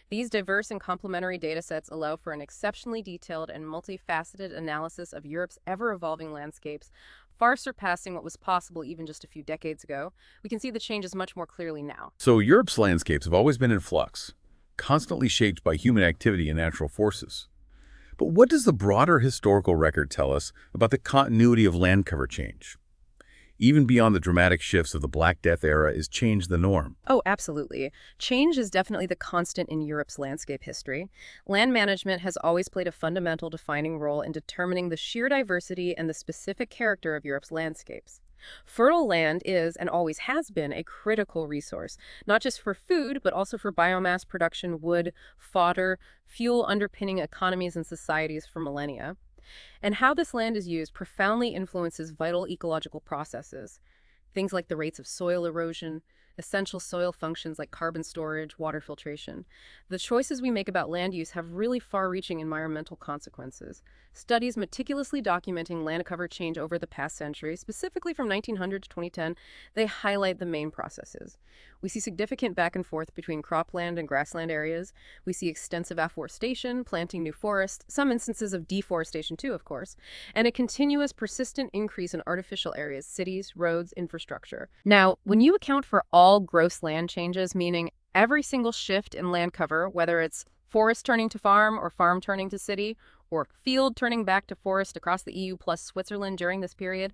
B: These diverse and complementary datasets allow for an exceptionally detailed and multifaceted analysis of Europe's ever-evolving landscapes, far surpassing what was possible even just a few decades ago. We can see the changes much more clearly now.
A: So Europe's landscapes have always been in flux, constantly shaped by human activity and natural forces. But what does the broader historical record tell us about the continuity of land cover change? Even beyond the dramatic shifts of the Black Death era, is change the norm?
B: Oh, absolutely. Change is definitely the constant in Europe's landscape history. Land management has always played a fundamental defining role in determining the sheer diversity and the specific character of Europe's landscapes. Fertile land is, and always has been, a critical resource, not just for food, but also for biomass production, wood, fodder, fuel underpinning economies and societies for millennia. And how this land is used profoundly influences vital ecological processes, things like the rates of soil erosion, essential soil functions like carbon storage, water filtration. The choices we make about land use have really far-reaching environmental consequences. Studies meticulously documenting land cover change over the past century, specifically from 1900 to 2010, they highlight the main processes. We see significant back and forth between cropland and grassland areas. We see extensive afforestation, planting new forests, some instances of deforestation too, of course, and a continuous, persistent increase in artificial areas, cities, roads, infrastructure. Now, when you account for all gross land changes, meaning every single shift in land cover, whether it's forest turning to farm or farm turning to city, or field turning back to forest across the EU plus Switzerland during this period,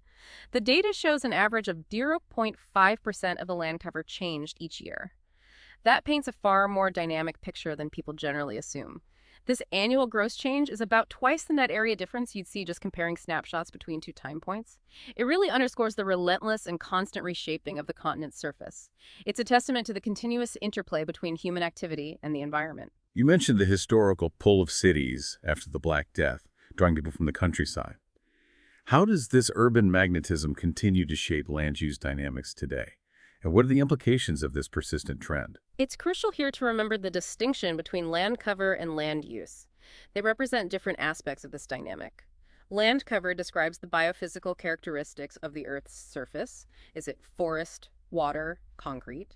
B: the data shows an average of 0.5% of the land cover changed each year. That paints a far more dynamic picture than people generally assume. This annual gross change is about twice the net area difference you'd see just comparing snapshots between 2 time points. It really underscores the relentless and constant reshaping of the continent's surface. It's a testament to the continuous interplay between human activity and the environment.
A: You mentioned the historical pull of cities after the Black Death, drawing people from the countryside. How does this urban magnetism continue to shape land use dynamics today? And what are the implications of this persistent trend?
B: It's crucial here to remember the distinction between land cover and land use. They represent different aspects of this dynamic. Land cover describes the biophysical characteristics of the Earth's surface. Is it forest, water, concrete?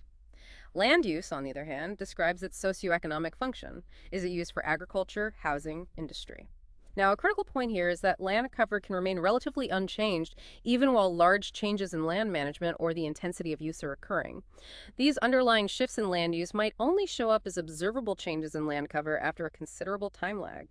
B: Land use, on the other hand, describes its socioeconomic function. Is it used for agriculture, housing, industry? Now, a critical point here is that land cover can remain relatively unchanged even while large changes in land management or the intensity of use are occurring. These underlying shifts in land use might only show up as observable changes in land cover after a considerable time lag.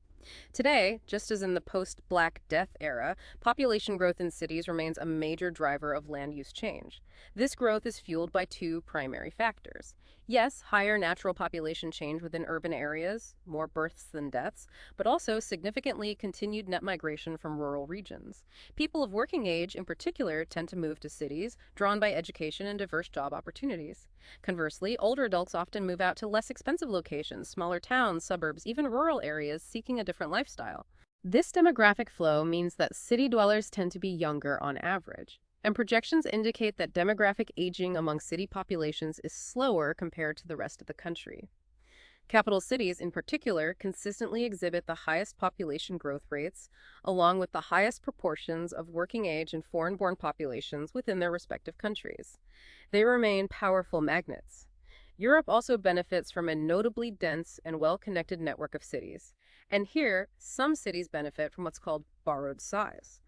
B: Today, just as in the post-Black Death era, population growth in cities remains a major driver of land use change. This growth is fueled by two primary factors. Yes, higher natural population change within urban areas, more births than deaths, but also significantly continued net migration from rural regions. People of working age, in particular, tend to move to cities, drawn by education and diverse job opportunities. Conversely, older adults often move out to less expensive locations, smaller towns, suburbs, even rural areas, seeking a different lifestyle. This demographic flow means that city dwellers tend to be younger on average, and projections indicate that demographic aging among city populations is slower compared to the rest of the country. Capital cities, in particular, consistently exhibit the highest population growth rates, along with the highest proportions of working age and foreign-born populations within their respective countries. They remain powerful magnets. Europe also benefits from a notably dense and well-connected network of cities. And here, some cities benefit from what's called borrowed size.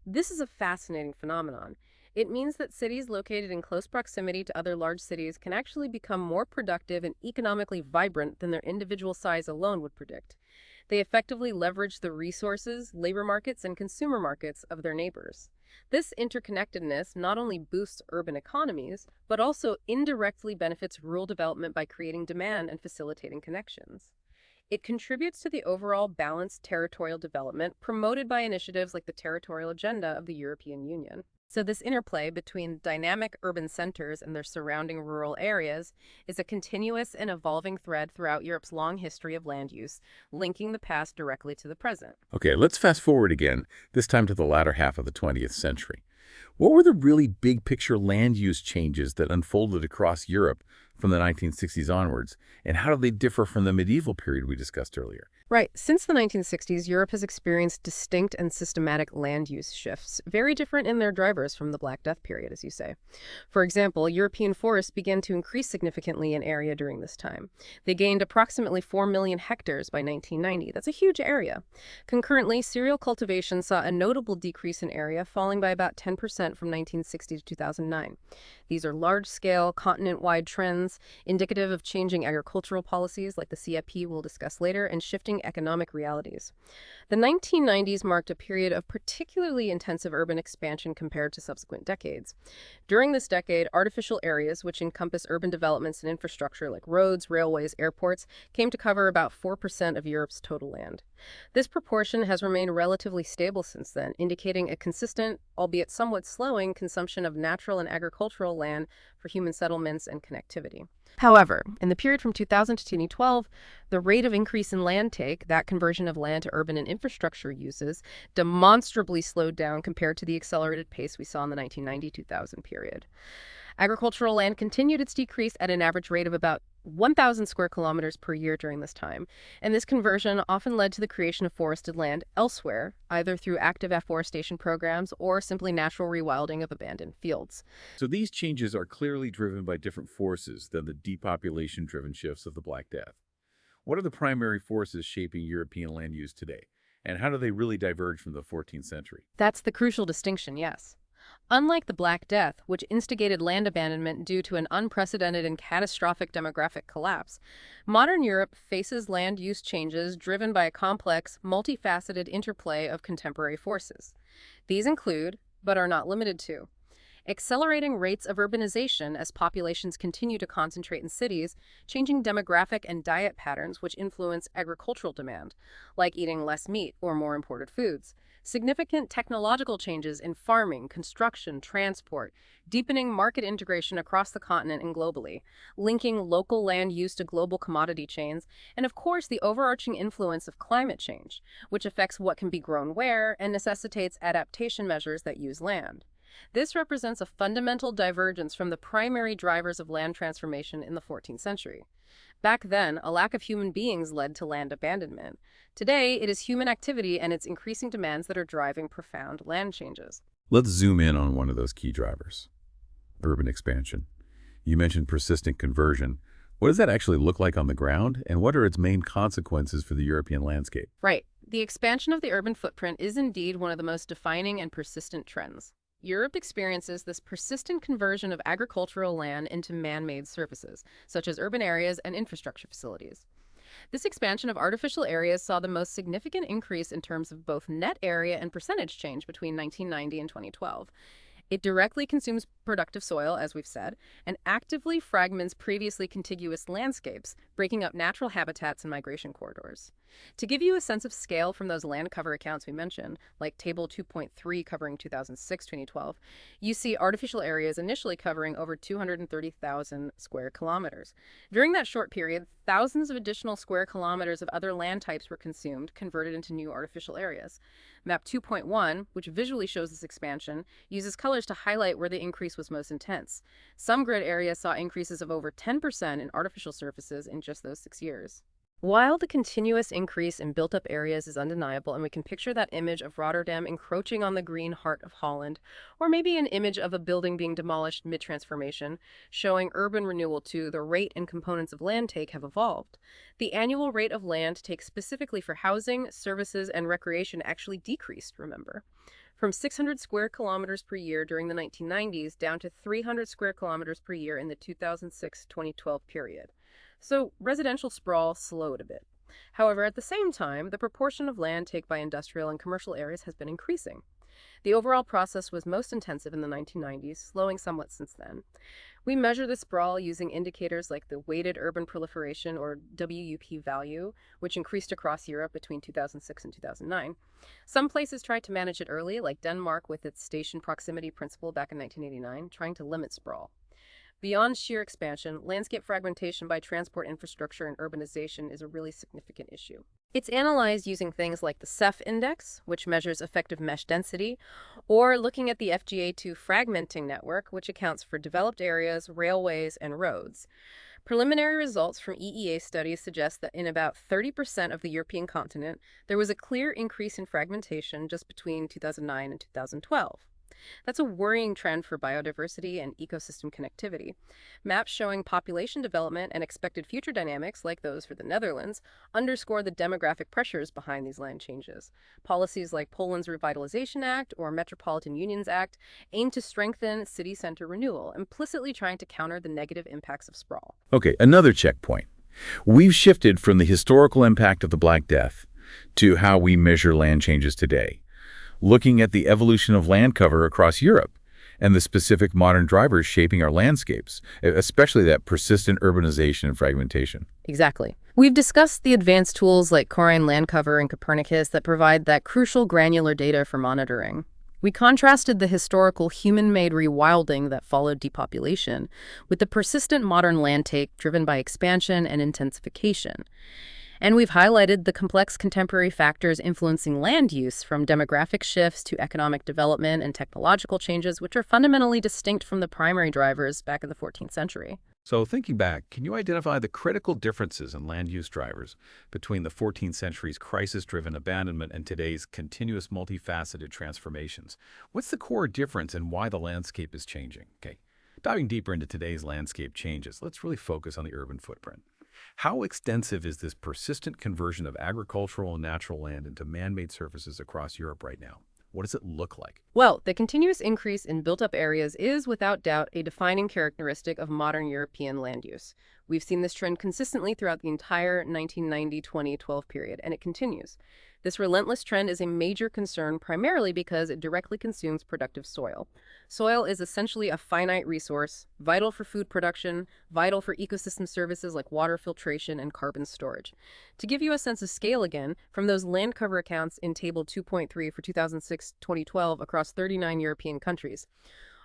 B: This is a fascinating phenomenon. It means that cities located in close proximity to other large cities can actually become more productive and economically vibrant than their individual size alone would predict. They effectively leverage the resources, labor markets, and consumer markets of their neighbors. This interconnectedness not only boosts urban economies, but also indirectly benefits rural development by creating demand and facilitating connections. It contributes to the overall balanced territorial development promoted by initiatives like the Territorial Agenda of the European Union. So this interplay between dynamic urban centers and their surrounding rural areas is a continuous and evolving thread throughout Europe's long history of land use, linking the past directly to the present.
A: Okay, let's fast forward again, this time to the latter half of the 20th century. What were the really big picture land use changes that unfolded across Europe from the 1960s onwards, and how do they differ from the medieval period we discussed earlier?
B: Right. Since the 1960s, Europe has experienced distinct and systematic land use shifts, very different in their drivers from the Black Death period, as you say. For example, European forests began to increase significantly in area during this time. They gained approximately 4 million hectares by 1990. That's a huge area. Concurrently, cereal cultivation saw a notable decrease in area, falling by about 10% from 1960 to 2009. These are large-scale, continent-wide trends, indicative of changing agricultural policies like the CIP we'll discuss later, and shifting economic realities. The 1990s marked a period of particularly intensive urban expansion compared to subsequent decades. During this decade, artificial areas, which encompass urban developments and infrastructure like roads, railways, airports, came to cover about 4% of Europe's total land. This proportion has remained relatively stable since then, indicating a consistent, albeit somewhat slowing, consumption of natural and agricultural land for human settlements and connectivity. However, in the period from 2000 to 2012, the rate of increase in land take, that conversion of land to urban and infrastructure uses, demonstrably slowed down compared to the accelerated pace we saw in the 1990-2000 period. Agricultural land continued its decrease at an average rate of about 1,000 square kilometers per year during this time, and this conversion often led to the creation of forested land elsewhere, either through active afforestation programs or simply natural rewilding of abandoned fields.
A: So these changes are clearly driven by different forces than the depopulation-driven shifts of the Black Death. What are the primary forces shaping European land use today, and how do they really diverge from the 14th century?
B: That's the crucial distinction, yes. Unlike the Black Death, which instigated land abandonment due to an unprecedented and catastrophic demographic collapse, modern Europe faces land use changes driven by a complex, multifaceted interplay of contemporary forces. These include, but are not limited to, accelerating rates of urbanization as populations continue to concentrate in cities, changing demographic and diet patterns which influence agricultural demand, like eating less meat or more imported foods, significant technological changes in farming, construction, transport, deepening market integration across the continent and globally, linking local land use to global commodity chains, and of course the overarching influence of climate change, which affects what can be grown where and necessitates adaptation measures that use land. This represents a fundamental divergence from the primary drivers of land transformation in the 14th century. Back then, a lack of human beings led to land abandonment. Today, it is human activity and its increasing demands that are driving profound land changes.
A: Let's zoom in on one of those key drivers: urban expansion. You mentioned persistent conversion. What does that actually look like on the ground, and what are its main consequences for the European landscape?
B: Right. The expansion of the urban footprint is indeed one of the most defining and persistent trends. Europe experiences this persistent conversion of agricultural land into man-made surfaces, such as urban areas and infrastructure facilities. This expansion of artificial areas saw the most significant increase in terms of both net area and percentage change between 1990 and 2012. It directly consumes productive soil, as we've said, and actively fragments previously contiguous landscapes, breaking up natural habitats and migration corridors. To give you a sense of scale from those land cover accounts we mentioned, like Table 2.3 covering 2006-2012, you see artificial areas initially covering over 230,000 square kilometers. During that short period, thousands of additional square kilometers of other land types were consumed, converted into new artificial areas. Map 2.1, which visually shows this expansion, uses colors to highlight where the increase was most intense. Some grid areas saw increases of over 10% in artificial surfaces in just those 6 years. While the continuous increase in built-up areas is undeniable, and we can picture that image of Rotterdam encroaching on the green heart of Holland, or maybe an image of a building being demolished mid-transformation, showing urban renewal too, the rate and components of land take have evolved. The annual rate of land take specifically for housing, services, and recreation actually decreased, remember, from 600 square kilometers per year during the 1990s down to 300 square kilometers per year in the 2006-2012 period. So residential sprawl slowed a bit. However, at the same time, the proportion of land take by industrial and commercial areas has been increasing. The overall process was most intensive in the 1990s, slowing somewhat since then. We measure the sprawl using indicators like the weighted urban proliferation, or WUP value, which increased across Europe between 2006 and 2009. Some places tried to manage it early, like Denmark with its station proximity principle back in 1989, trying to limit sprawl. Beyond sheer expansion, landscape fragmentation by transport infrastructure and urbanization is a really significant issue. It's analyzed using things like the CEF index, which measures effective mesh density, or looking at the FGA2 fragmenting network, which accounts for developed areas, railways, and roads. Preliminary results from EEA studies suggest that in about 30% of the European continent, there was a clear increase in fragmentation just between 2009 and 2012. That's a worrying trend for biodiversity and ecosystem connectivity. Maps showing population development and expected future dynamics, like those for the Netherlands, underscore the demographic pressures behind these land changes. Policies like Poland's Revitalization Act or Metropolitan Unions Act aim to strengthen city center renewal, implicitly trying to counter the negative impacts of sprawl.
A: Okay, another checkpoint. We've shifted from the historical impact of the Black Death to how we measure land changes today, looking at the evolution of land cover across Europe and the specific modern drivers shaping our landscapes, especially that persistent urbanization and fragmentation.
B: Exactly. We've discussed the advanced tools like Corine Land Cover and Copernicus that provide that crucial granular data for monitoring. We contrasted the historical human-made rewilding that followed depopulation with the persistent modern land take driven by expansion and intensification. And we've highlighted the complex contemporary factors influencing land use, from demographic shifts to economic development and technological changes, which are fundamentally distinct from the primary drivers back in the 14th century.
C: So thinking back, can you identify the critical differences in land use drivers between the 14th century's crisis-driven abandonment and today's continuous multifaceted transformations? What's the core difference and why the landscape is changing? Okay, diving deeper into today's landscape changes, let's really focus on the urban footprint. How extensive is this persistent conversion of agricultural and natural land into man-made surfaces across Europe right now? What does it look like?
B: Well, the continuous increase in built-up areas is, without doubt, a defining characteristic of modern European land use. We've seen this trend consistently throughout the entire 1990-2012 period, and it continues. This relentless trend is a major concern primarily because it directly consumes productive soil. Soil is essentially a finite resource, vital for food production, vital for ecosystem services like water filtration and carbon storage. To give you a sense of scale again, from those land cover accounts in Table 2.3 for 2006-2012 across 39 European countries,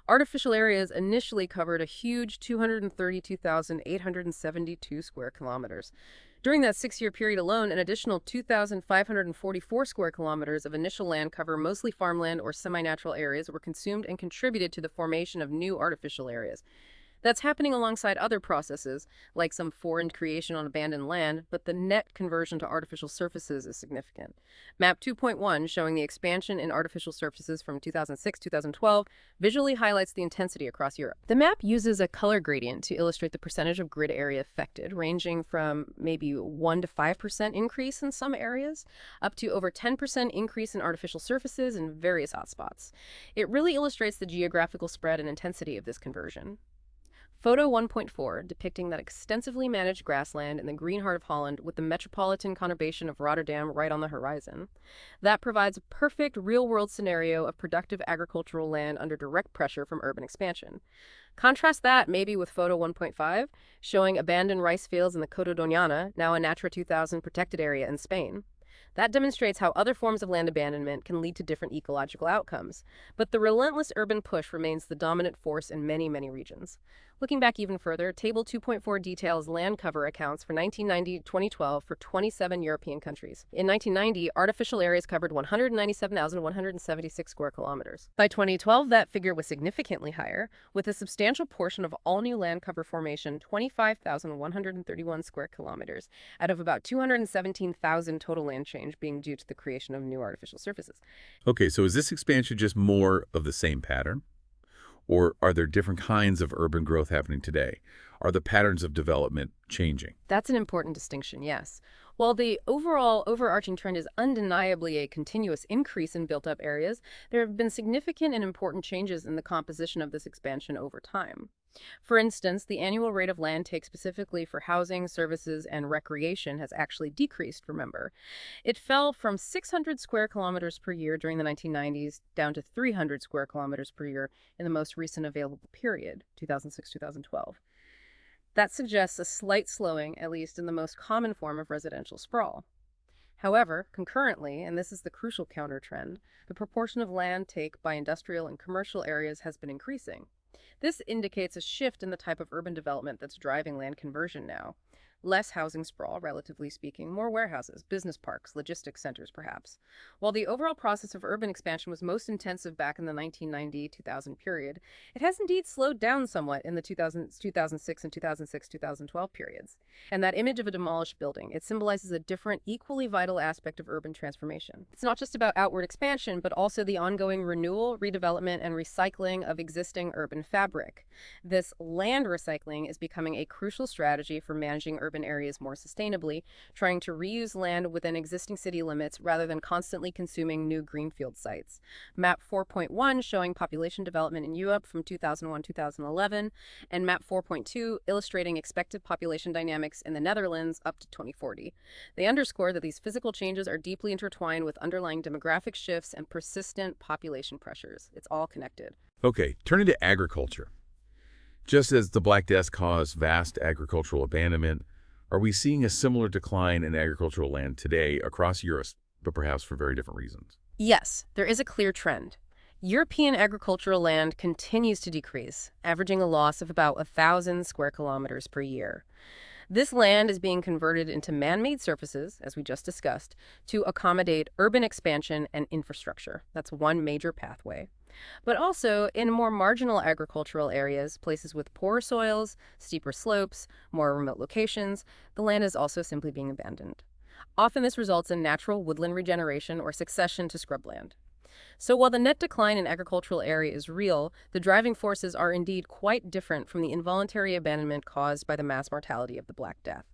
B: artificial areas initially covered a huge 232,872 square kilometers. During that 6-year period alone, an additional 2,544 square kilometers of initial land cover, mostly farmland or semi-natural areas, were consumed and contributed to the formation of new artificial areas. That's happening alongside other processes, like some forest creation on abandoned land, but the net conversion to artificial surfaces is significant. Map 2.1, showing the expansion in artificial surfaces from 2006-2012, visually highlights the intensity across Europe. The map uses a color gradient to illustrate the percentage of grid area affected, ranging from maybe 1 to 5% increase in some areas, up to over 10% increase in artificial surfaces in various hotspots. It really illustrates the geographical spread and intensity of this conversion. Photo 1.4, depicting that extensively managed grassland in the green heart of Holland with the metropolitan conurbation of Rotterdam right on the horizon. That provides a perfect real-world scenario of productive agricultural land under direct pressure from urban expansion. Contrast that maybe with Photo 1.5, showing abandoned rice fields in the Coto Doñana, now a Natura 2000 protected area in Spain. That demonstrates how other forms of land abandonment can lead to different ecological outcomes. But the relentless urban push remains the dominant force in many, many regions. Looking back even further, Table 2.4 details land cover accounts for 1990-2012 for 27 European countries. In 1990, artificial areas covered 197,176 square kilometers. By 2012, that figure was significantly higher, with a substantial portion of all new land cover formation, 25,131 square kilometers, out of about 217,000 total land change being due to the creation of new artificial surfaces.
A: Okay, so is this expansion just more of the same pattern? Or are there different kinds of urban growth happening today? Are the patterns of development changing?
B: That's an important distinction, yes. While the overall overarching trend is undeniably a continuous increase in built-up areas, there have been significant and important changes in the composition of this expansion over time. For instance, the annual rate of land take specifically for housing, services, and recreation has actually decreased, remember. It fell from 600 square kilometers per year during the 1990s down to 300 square kilometers per year in the most recent available period, 2006-2012. That suggests a slight slowing, at least in the most common form of residential sprawl. However, concurrently, and this is the crucial counter trend, the proportion of land take by industrial and commercial areas has been increasing. This indicates a shift in the type of urban development that's driving land conversion now. Less housing sprawl, relatively speaking, more warehouses, business parks, logistics centers, perhaps. While the overall process of urban expansion was most intensive back in the 1990-2000 period, it has indeed slowed down somewhat in the 2006 and 2006-2012 periods. And that image of a demolished building, it symbolizes a different, equally vital aspect of urban transformation. It's not just about outward expansion, but also the ongoing renewal, redevelopment, and recycling of existing urban fabric. This land recycling is becoming a crucial strategy for managing urban areas more sustainably, trying to reuse land within existing city limits rather than constantly consuming new greenfield sites. Map 4.1 showing population development in Europe from 2001-2011, and Map 4.2 illustrating expected population dynamics in the Netherlands up to 2040. They underscore that these physical changes are deeply intertwined with underlying demographic shifts and persistent population pressures. It's all connected.
A: Okay, turning to agriculture. Just as the Black Death caused vast agricultural abandonment, are we seeing a similar decline in agricultural land today across Europe, but perhaps for very different reasons?
B: Yes, there is a clear trend. European agricultural land continues to decrease, averaging a loss of about 1,000 square kilometers per year. This land is being converted into man-made surfaces, as we just discussed, to accommodate urban expansion and infrastructure. That's one major pathway. But also, in more marginal agricultural areas, places with poorer soils, steeper slopes, more remote locations, the land is also simply being abandoned. Often this results in natural woodland regeneration or succession to scrubland. So while the net decline in agricultural area is real, the driving forces are indeed quite different from the involuntary abandonment caused by the mass mortality of the Black Death.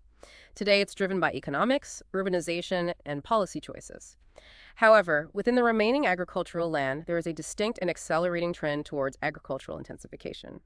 B: Today it's driven by economics, urbanization, and policy choices. However, within the remaining agricultural land, there is a distinct and accelerating trend towards agricultural intensification.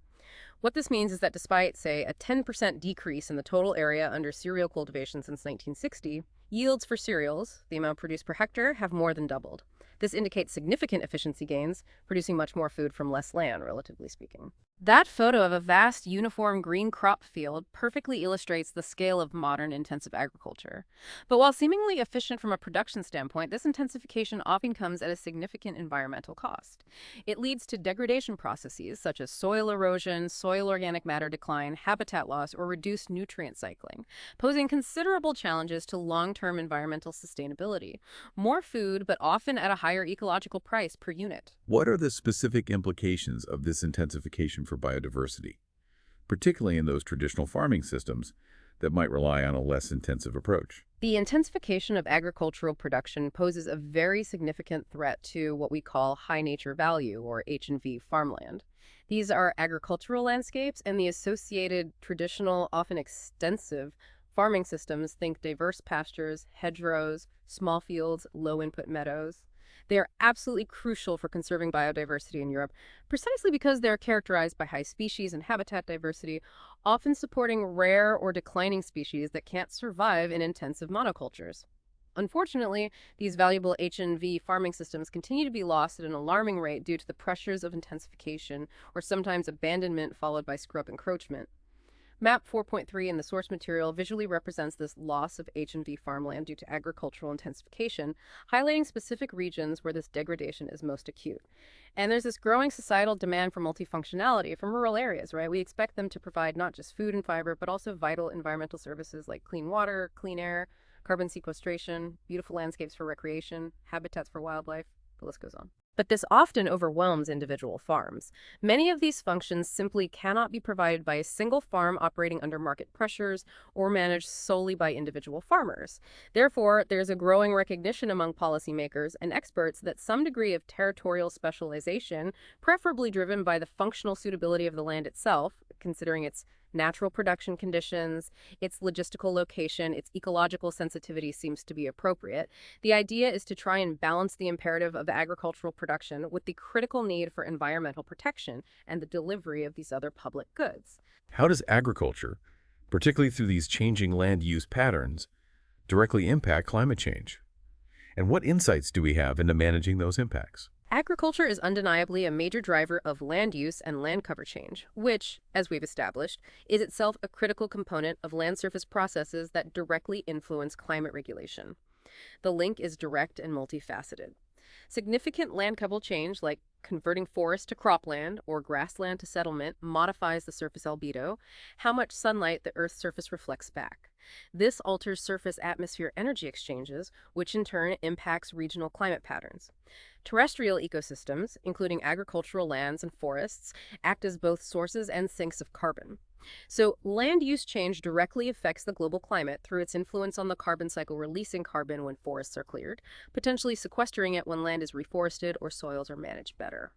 B: What this means is that despite, say, a 10% decrease in the total area under cereal cultivation since 1960, yields for cereals, the amount produced per hectare, have more than doubled. This indicates significant efficiency gains, producing much more food from less land, relatively speaking. That photo of a vast, uniform green crop field perfectly illustrates the scale of modern intensive agriculture. But while seemingly efficient from a production standpoint, this intensification often comes at a significant environmental cost. It leads to degradation processes such as soil erosion, soil organic matter decline, habitat loss, or reduced nutrient cycling, posing considerable challenges to long-term environmental sustainability. More food, but often at a higher ecological price per unit.
A: What are the specific implications of this intensification for biodiversity? particularly in those traditional farming systems that might rely on a less intensive approach.
B: The intensification of agricultural production poses a very significant threat to what we call high nature value, or H&V farmland. These are agricultural landscapes and the associated traditional, often extensive, farming systems. Think diverse pastures, hedgerows, small fields, low-input meadows. They are absolutely crucial for conserving biodiversity in Europe, precisely because they're characterized by high species and habitat diversity, often supporting rare or declining species that can't survive in intensive monocultures. Unfortunately, these valuable H&V farming systems continue to be lost at an alarming rate due to the pressures of intensification, or sometimes abandonment followed by scrub encroachment. Map 4.3 in the source material visually represents this loss of H&V farmland due to agricultural intensification, highlighting specific regions where this degradation is most acute. And there's this growing societal demand for multifunctionality from rural areas, right? We expect them to provide not just food and fiber, but also vital environmental services like clean water, clean air, carbon sequestration, beautiful landscapes for recreation, habitats for wildlife. The list goes on. But this often overwhelms individual farms. Many of these functions simply cannot be provided by a single farm operating under market pressures or managed solely by individual farmers. Therefore, there's a growing recognition among policymakers and experts that some degree of territorial specialization, preferably driven by the functional suitability of the land itself, considering its natural production conditions, its logistical location, its ecological sensitivity seems to be appropriate. The idea is to try and balance the imperative of agricultural production with the critical need for environmental protection and the delivery of these other public goods.
C: How does agriculture, particularly through these changing land use patterns, directly impact climate change? And what insights do we have into managing those impacts?
B: Agriculture is undeniably a major driver of land use and land cover change, which, as we've established, is itself a critical component of land surface processes that directly influence climate regulation. The link is direct and multifaceted. Significant land cover change, like converting forest to cropland or grassland to settlement, modifies the surface albedo, how much sunlight the Earth's surface reflects back. This alters surface-atmosphere energy exchanges, which in turn impacts regional climate patterns. Terrestrial ecosystems, including agricultural lands and forests, act as both sources and sinks of carbon. So land use change directly affects the global climate through its influence on the carbon cycle, releasing carbon when forests are cleared, potentially sequestering it when land is reforested or soils are managed better.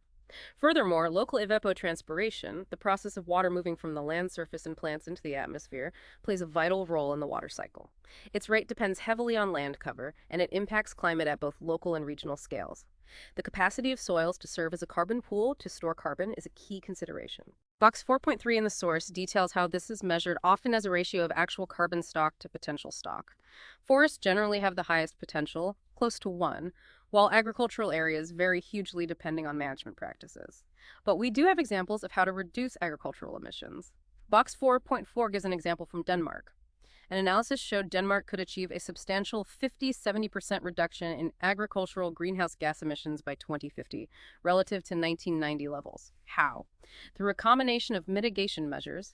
B: Furthermore, local evapotranspiration, the process of water moving from the land surface and plants into the atmosphere, plays a vital role in the water cycle. Its rate depends heavily on land cover, and it impacts climate at both local and regional scales. The capacity of soils to serve as a carbon pool to store carbon is a key consideration. Box 4.3 in the source details how this is measured often as a ratio of actual carbon stock to potential stock. Forests generally have the highest potential, close to 1, while agricultural areas vary hugely depending on management practices. But we do have examples of how to reduce agricultural emissions. Box 4.4 gives an example from Denmark. An analysis showed Denmark could achieve a substantial 50–70% reduction in agricultural greenhouse gas emissions by 2050, relative to 1990 levels. How? Through a combination of mitigation measures,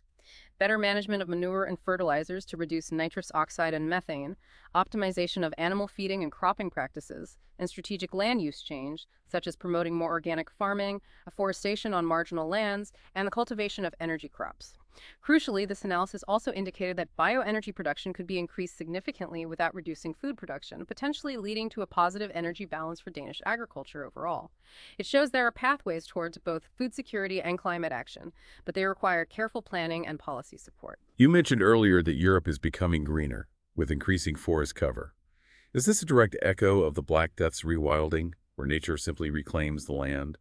B: better management of manure and fertilizers to reduce nitrous oxide and methane, optimization of animal feeding and cropping practices, and strategic land use change, such as promoting more organic farming, afforestation on marginal lands, and the cultivation of energy crops. Crucially, this analysis also indicated that bioenergy production could be increased significantly without reducing food production, potentially leading to a positive energy balance for Danish agriculture overall. It shows there are pathways towards both food security and climate action, but they require careful planning and policy support.
A: You mentioned earlier that Europe is becoming greener, with increasing forest cover. Is this a direct echo of the Black Death's rewilding, where nature simply reclaims the land?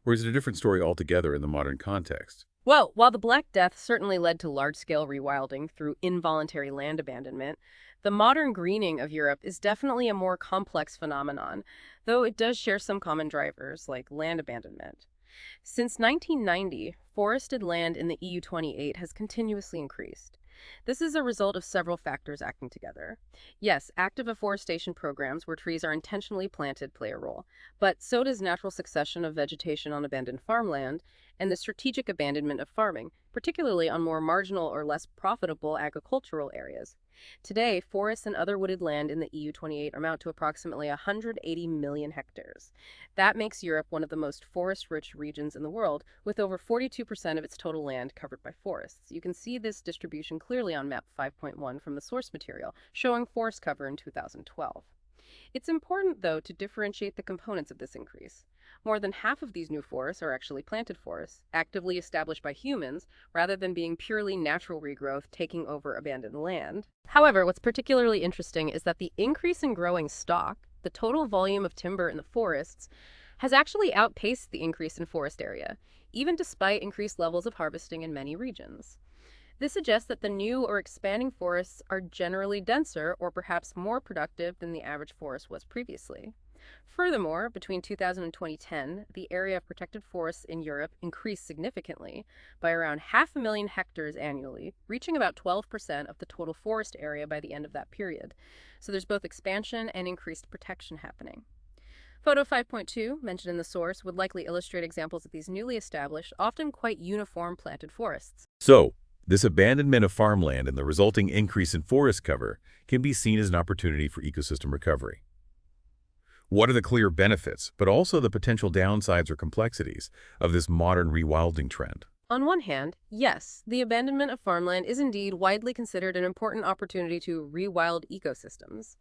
A: Or is it a different story altogether in the modern context?
B: Well, while the Black Death certainly led to large-scale rewilding through involuntary land abandonment, the modern greening of Europe is definitely a more complex phenomenon, though it does share some common drivers, like land abandonment. Since 1990, forested land in the EU28 has continuously increased. This is a result of several factors acting together. Yes, active afforestation programs where trees are intentionally planted play a role, but so does natural succession of vegetation on abandoned farmland and the strategic abandonment of farming, particularly on more marginal or less profitable agricultural areas. Today, forests and other wooded land in the EU28 amount to approximately 180 million hectares. That makes Europe one of the most forest-rich regions in the world, with over 42% of its total land covered by forests. You can see this distribution clearly on map 5.1 from the source material, showing forest cover in 2012. It's important, though, to differentiate the components of this increase. More than half of these new forests are actually planted forests, actively established by humans, rather than being purely natural regrowth taking over abandoned land. However, what's particularly interesting is that the increase in growing stock, the total volume of timber in the forests, has actually outpaced the increase in forest area, even despite increased levels of harvesting in many regions. This suggests that the new or expanding forests are generally denser or perhaps more productive than the average forest was previously. Furthermore, between 2000 and 2010, the area of protected forests in Europe increased significantly by around 500,000 hectares annually, reaching about 12% of the total forest area by the end of that period. So there's both expansion and increased protection happening. Photo 5.2, mentioned in the source, would likely illustrate examples of these newly established, often quite uniform planted forests.
A: So, this abandonment of farmland and the resulting increase in forest cover can be seen as an opportunity for ecosystem recovery. What are the clear benefits, but also the potential downsides or complexities of this modern rewilding trend?
B: On one hand, yes, the abandonment of farmland is indeed widely considered an important opportunity to rewild ecosystems.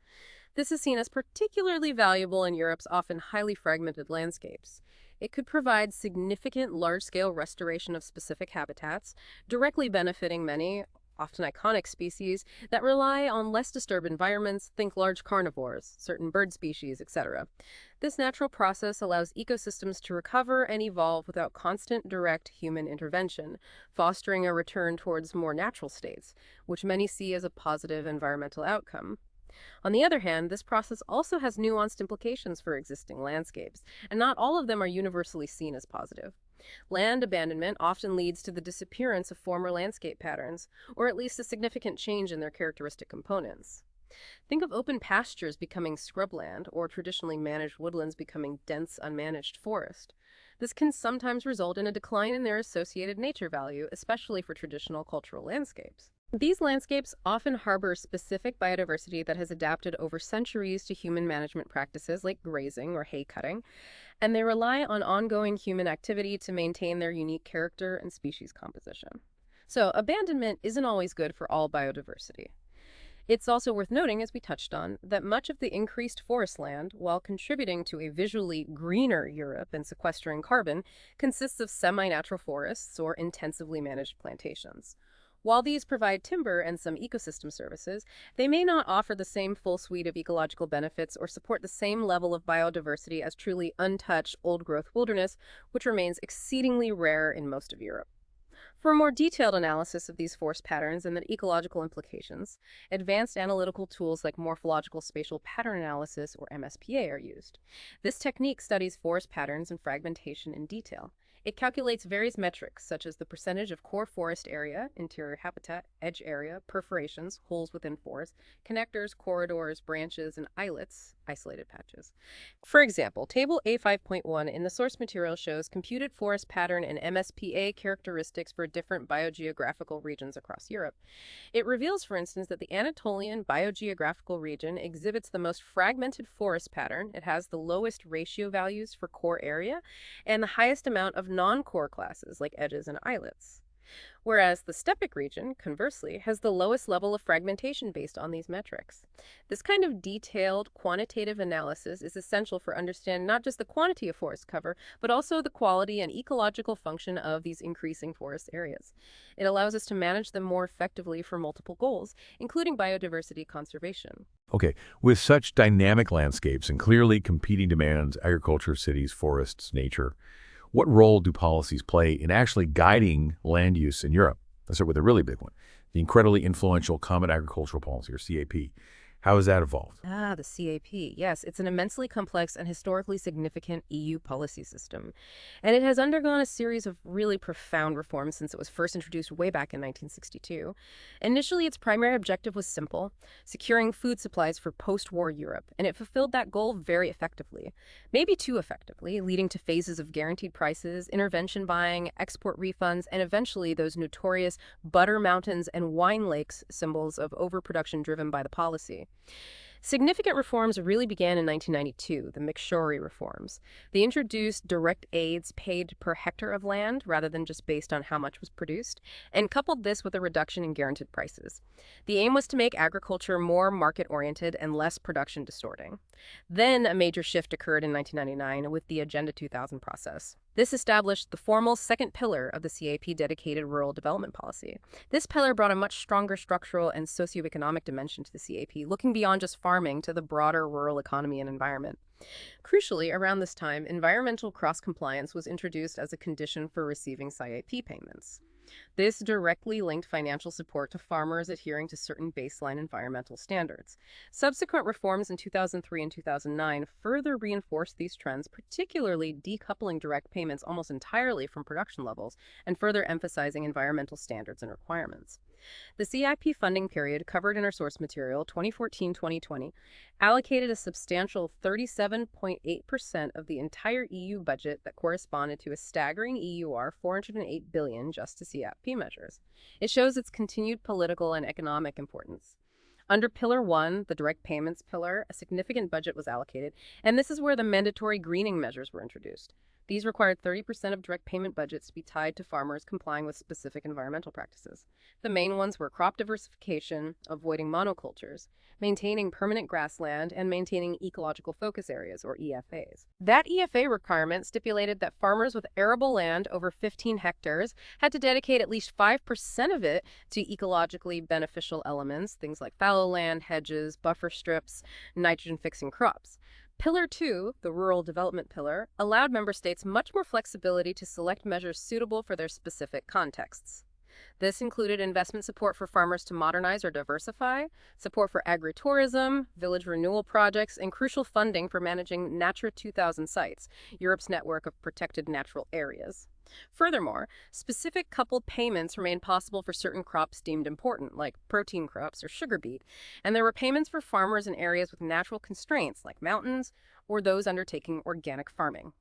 B: This is seen as particularly valuable in Europe's often highly fragmented landscapes. It could provide significant large-scale restoration of specific habitats, directly benefiting many, often iconic species that rely on less disturbed environments, think large carnivores, certain bird species, etc. This natural process allows ecosystems to recover and evolve without constant direct human intervention, fostering a return towards more natural states, which many see as a positive environmental outcome. On the other hand, this process also has nuanced implications for existing landscapes, and not all of them are universally seen as positive. Land abandonment often leads to the disappearance of former landscape patterns, or at least a significant change in their characteristic components. Think of open pastures becoming scrubland, or traditionally managed woodlands becoming dense, unmanaged forest. This can sometimes result in a decline in their associated nature value, especially for traditional cultural landscapes. These landscapes often harbor specific biodiversity that has adapted over centuries to human management practices like grazing or hay cutting, and they rely on ongoing human activity to maintain their unique character and species composition. So, abandonment isn't always good for all biodiversity. It's also worth noting, as we touched on, that much of the increased forest land, while contributing to a visually greener Europe and sequestering carbon, consists of semi-natural forests or intensively managed plantations. While these provide timber and some ecosystem services, they may not offer the same full suite of ecological benefits or support the same level of biodiversity as truly untouched old-growth wilderness, which remains exceedingly rare in most of Europe. For a more detailed analysis of these forest patterns and their ecological implications, advanced analytical tools like morphological spatial pattern analysis, or MSPA, are used. This technique studies forest patterns and fragmentation in detail. It calculates various metrics, such as the percentage of core forest area, interior habitat, edge area, perforations, holes within forest, connectors, corridors, branches, and islets, isolated patches. For example, Table A5.1 in the source material shows computed forest pattern and MSPA characteristics for different biogeographical regions across Europe. It reveals, for instance, that the Anatolian biogeographical region exhibits the most fragmented forest pattern. It has the lowest ratio values for core area and the highest amount of non-core classes like edges and islets. Whereas the steppe region, conversely, has the lowest level of fragmentation based on these metrics. This kind of detailed, quantitative analysis is essential for understanding not just the quantity of forest cover, but also the quality and ecological function of these increasing forest areas. It allows us to manage them more effectively for multiple goals, including biodiversity conservation.
A: Okay, with such dynamic landscapes and clearly competing demands, agriculture, cities, forests, nature, what role do policies play in actually guiding land use in Europe? Let's start with a really big one, the incredibly influential Common Agricultural Policy, or CAP. How has that evolved?
B: Ah, the CAP. Yes, it's an immensely complex and historically significant EU policy system. And it has undergone a series of really profound reforms since it was first introduced way back in 1962. Initially, its primary objective was simple, securing food supplies for post-war Europe, and it fulfilled that goal very effectively. Maybe too effectively, leading to phases of guaranteed prices, intervention buying, export refunds, and eventually those notorious butter mountains and wine lakes, symbols of overproduction driven by the policy. Significant reforms really began in 1992, the McShory reforms. They introduced direct aids paid per hectare of land rather than just based on how much was produced, and coupled this with a reduction in guaranteed prices. The aim was to make agriculture more market-oriented and less production distorting. Then a major shift occurred in 1999 with the Agenda 2000 process. This established the formal second pillar of the CAP dedicated rural development policy. This pillar brought a much stronger structural and socioeconomic dimension to the CAP, looking beyond just farming to the broader rural economy and environment. Crucially, around this time, environmental cross-compliance was introduced as a condition for receiving CAP payments. This directly linked financial support to farmers adhering to certain baseline environmental standards. Subsequent reforms in 2003 and 2009 further reinforced these trends, particularly decoupling direct payments almost entirely from production levels and further emphasizing environmental standards and requirements. The CIP funding period covered in our source material, 2014-2020, allocated a substantial 37.8% of the entire EU budget that corresponded to a staggering EUR 408 billion just to CIP measures. It shows its continued political and economic importance. Under Pillar 1, the direct payments pillar, a significant budget was allocated, and this is where the mandatory greening measures were introduced. These required 30% of direct payment budgets to be tied to farmers complying with specific environmental practices. The main ones were crop diversification, avoiding monocultures, maintaining permanent grassland, and maintaining ecological focus areas, or EFAs. That EFA requirement stipulated that farmers with arable land over 15 hectares had to dedicate at least 5% of it to ecologically beneficial elements, things like fallow land, hedges, buffer strips, nitrogen-fixing crops. Pillar 2, the Rural Development Pillar, allowed member states much more flexibility to select measures suitable for their specific contexts. This included investment support for farmers to modernize or diversify, support for agritourism, village renewal projects, and crucial funding for managing Natura 2000 sites, Europe's network of protected natural areas. Furthermore, specific coupled payments remained possible for certain crops deemed important, like protein crops or sugar beet, and there were payments for farmers in areas with natural constraints, like mountains, or those undertaking organic farming.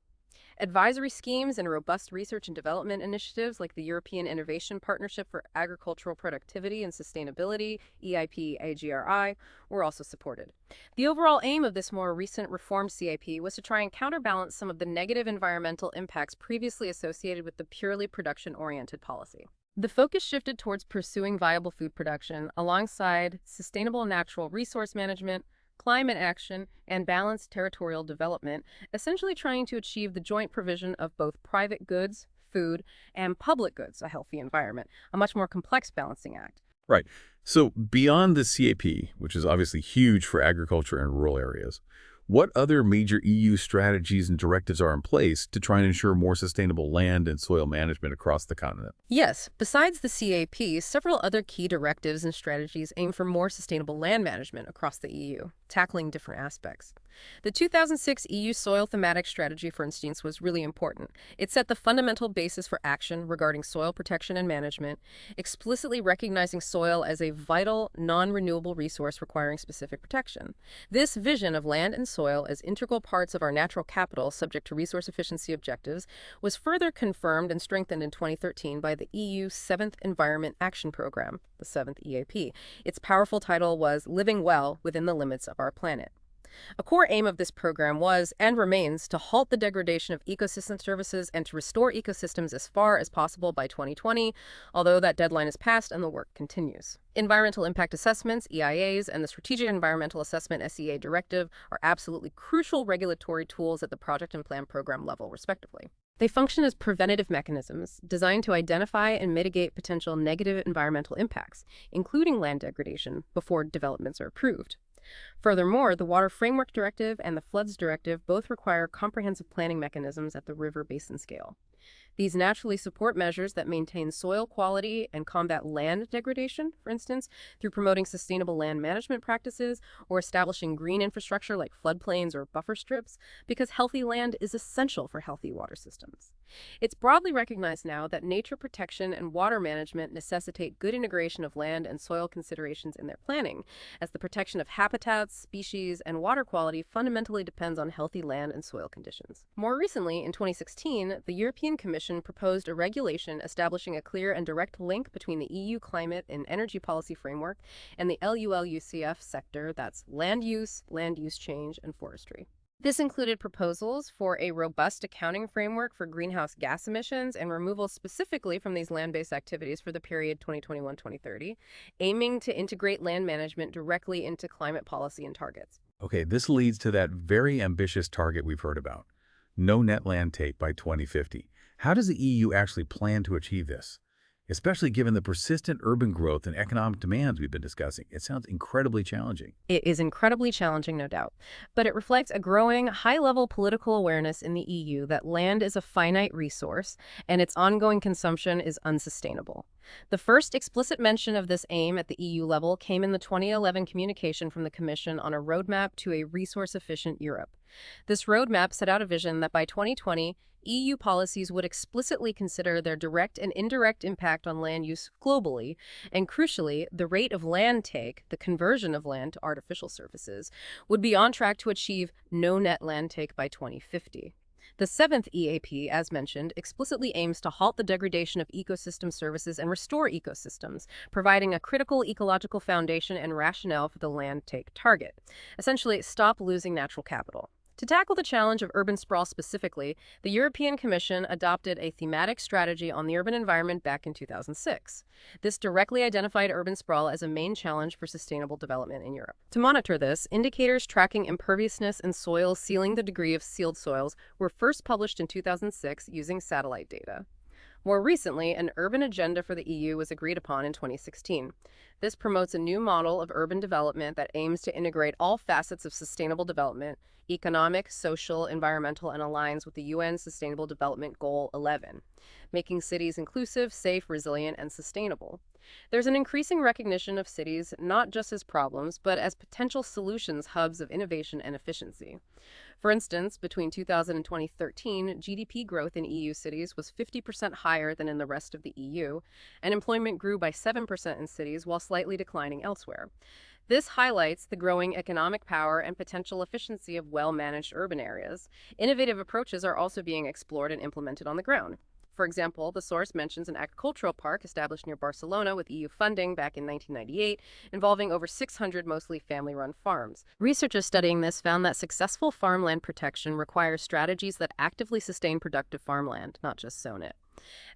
B: Advisory schemes and robust research and development initiatives like the European Innovation Partnership for Agricultural Productivity and Sustainability, EIP-AGRI, were also supported. The overall aim of this more recent reformed CIP was to try and counterbalance some of the negative environmental impacts previously associated with the purely production-oriented policy. The focus shifted towards pursuing viable food production alongside sustainable natural resource management, climate action, and balanced territorial development, essentially trying to achieve the joint provision of both private goods, food, and public goods, a healthy environment, a much more complex balancing act.
A: Right. So beyond the CAP, which is obviously huge for agriculture and rural areas, what other major EU strategies and directives are in place to try and ensure more sustainable land and soil management across the continent?
B: Yes, besides the CAP, several other key directives and strategies aim for more sustainable land management across the EU, tackling different aspects. The 2006 EU Soil Thematic Strategy, for instance, was really important. It set the fundamental basis for action regarding soil protection and management, explicitly recognizing soil as a vital, non-renewable resource requiring specific protection. This vision of land and soil as integral parts of our natural capital subject to resource efficiency objectives was further confirmed and strengthened in 2013 by the EU's 7th Environment Action Programme, the 7th EAP. Its powerful title was Living Well Within the Limits of Our Planet. A core aim of this program was, and remains, to halt the degradation of ecosystem services and to restore ecosystems as far as possible by 2020, although that deadline is passed and the work continues. Environmental impact assessments, EIAs, and the Strategic Environmental Assessment SEA Directive are absolutely crucial regulatory tools at the project and plan program level, respectively. They function as preventative mechanisms designed to identify and mitigate potential negative environmental impacts, including land degradation, before developments are approved. Furthermore, the Water Framework Directive and the Floods Directive both require comprehensive planning mechanisms at the river basin scale. These naturally support measures that maintain soil quality and combat land degradation, for instance, through promoting sustainable land management practices or establishing green infrastructure like floodplains or buffer strips, because healthy land is essential for healthy water systems. It's broadly recognized now that nature protection and water management necessitate good integration of land and soil considerations in their planning, as the protection of habitats, species, and water quality fundamentally depends on healthy land and soil conditions. More recently, in 2016, the European Commission proposed a regulation establishing a clear and direct link between the EU climate and energy policy framework and the LULUCF sector, that's land use change, and forestry. This included proposals for a robust accounting framework for greenhouse gas emissions and removal specifically from these land-based activities for the period 2021-2030, aiming to integrate land management directly into climate policy and targets.
A: Okay, this leads to that very ambitious target we've heard about. No net land take by 2050. How does the EU actually plan to achieve this? Especially given the persistent urban growth and economic demands we've been discussing. It sounds incredibly challenging.
B: It is incredibly challenging, no doubt, but it reflects a growing, high-level political awareness in the EU that land is a finite resource and its ongoing consumption is unsustainable. The first explicit mention of this aim at the EU level came in the 2011 communication from the Commission on a roadmap to a resource-efficient Europe. This roadmap set out a vision that by 2020, EU policies would explicitly consider their direct and indirect impact on land use globally, and crucially, the rate of land take, the conversion of land to artificial surfaces, would be on track to achieve no net land take by 2050. The seventh EAP, as mentioned, explicitly aims to halt the degradation of ecosystem services and restore ecosystems, providing a critical ecological foundation and rationale for the land take target. Essentially, stop losing natural capital. To tackle the challenge of urban sprawl specifically, the European Commission adopted a thematic strategy on the urban environment back in 2006. This directly identified urban sprawl as a main challenge for sustainable development in Europe. To monitor this, indicators tracking imperviousness and soils sealing the degree of sealed soils were first published in 2006 using satellite data. More recently, an urban agenda for the EU was agreed upon in 2016. This promotes a new model of urban development that aims to integrate all facets of sustainable development, economic, social, environmental, and aligns with the UN Sustainable Development Goal 11, making cities inclusive, safe, resilient, and sustainable. There's an increasing recognition of cities not just as problems, but as potential solutions hubs of innovation and efficiency. For instance, between 2000 and 2013, GDP growth in EU cities was 50% higher than in the rest of the EU, and employment grew by 7% in cities while slightly declining elsewhere. This highlights the growing economic power and potential efficiency of well-managed urban areas. Innovative approaches are also being explored and implemented on the ground. For example, the source mentions an agricultural park established near Barcelona with EU funding back in 1998, involving over 600 mostly family-run farms. Researchers studying this found that successful farmland protection requires strategies that actively sustain productive farmland, not just zone it.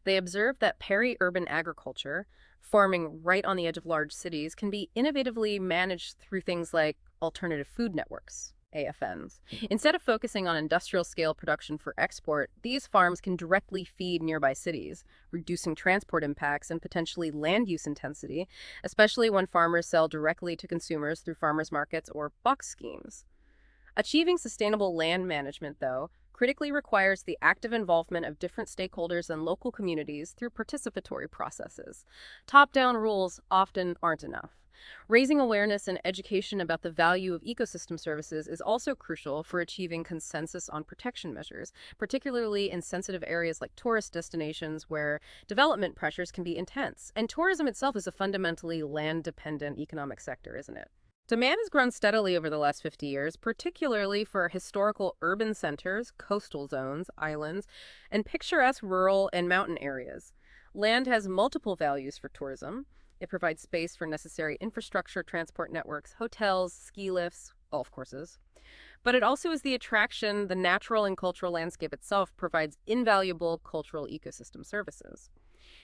B: They observed that peri-urban agriculture, farming right on the edge of large cities, can be innovatively managed through things like alternative food networks, AFNs. Instead of focusing on industrial-scale production for export, these farms can directly feed nearby cities, reducing transport impacts and potentially land use intensity, especially when farmers sell directly to consumers through farmers markets or box schemes. Achieving sustainable land management, though, critically requires the active involvement of different stakeholders and local communities through participatory processes. Top-down rules often aren't enough. Raising awareness and education about the value of ecosystem services is also crucial for achieving consensus on protection measures, particularly in sensitive areas like tourist destinations where development pressures can be intense. And tourism itself is a fundamentally land-dependent economic sector, isn't it? Demand has grown steadily over the last 50 years, particularly for historical urban centers, coastal zones, islands, and picturesque rural and mountain areas. Land has multiple values for tourism. It provides space for necessary infrastructure, transport networks, hotels, ski lifts, golf courses. But it also is the attraction. The natural and cultural landscape itself provides invaluable cultural ecosystem services.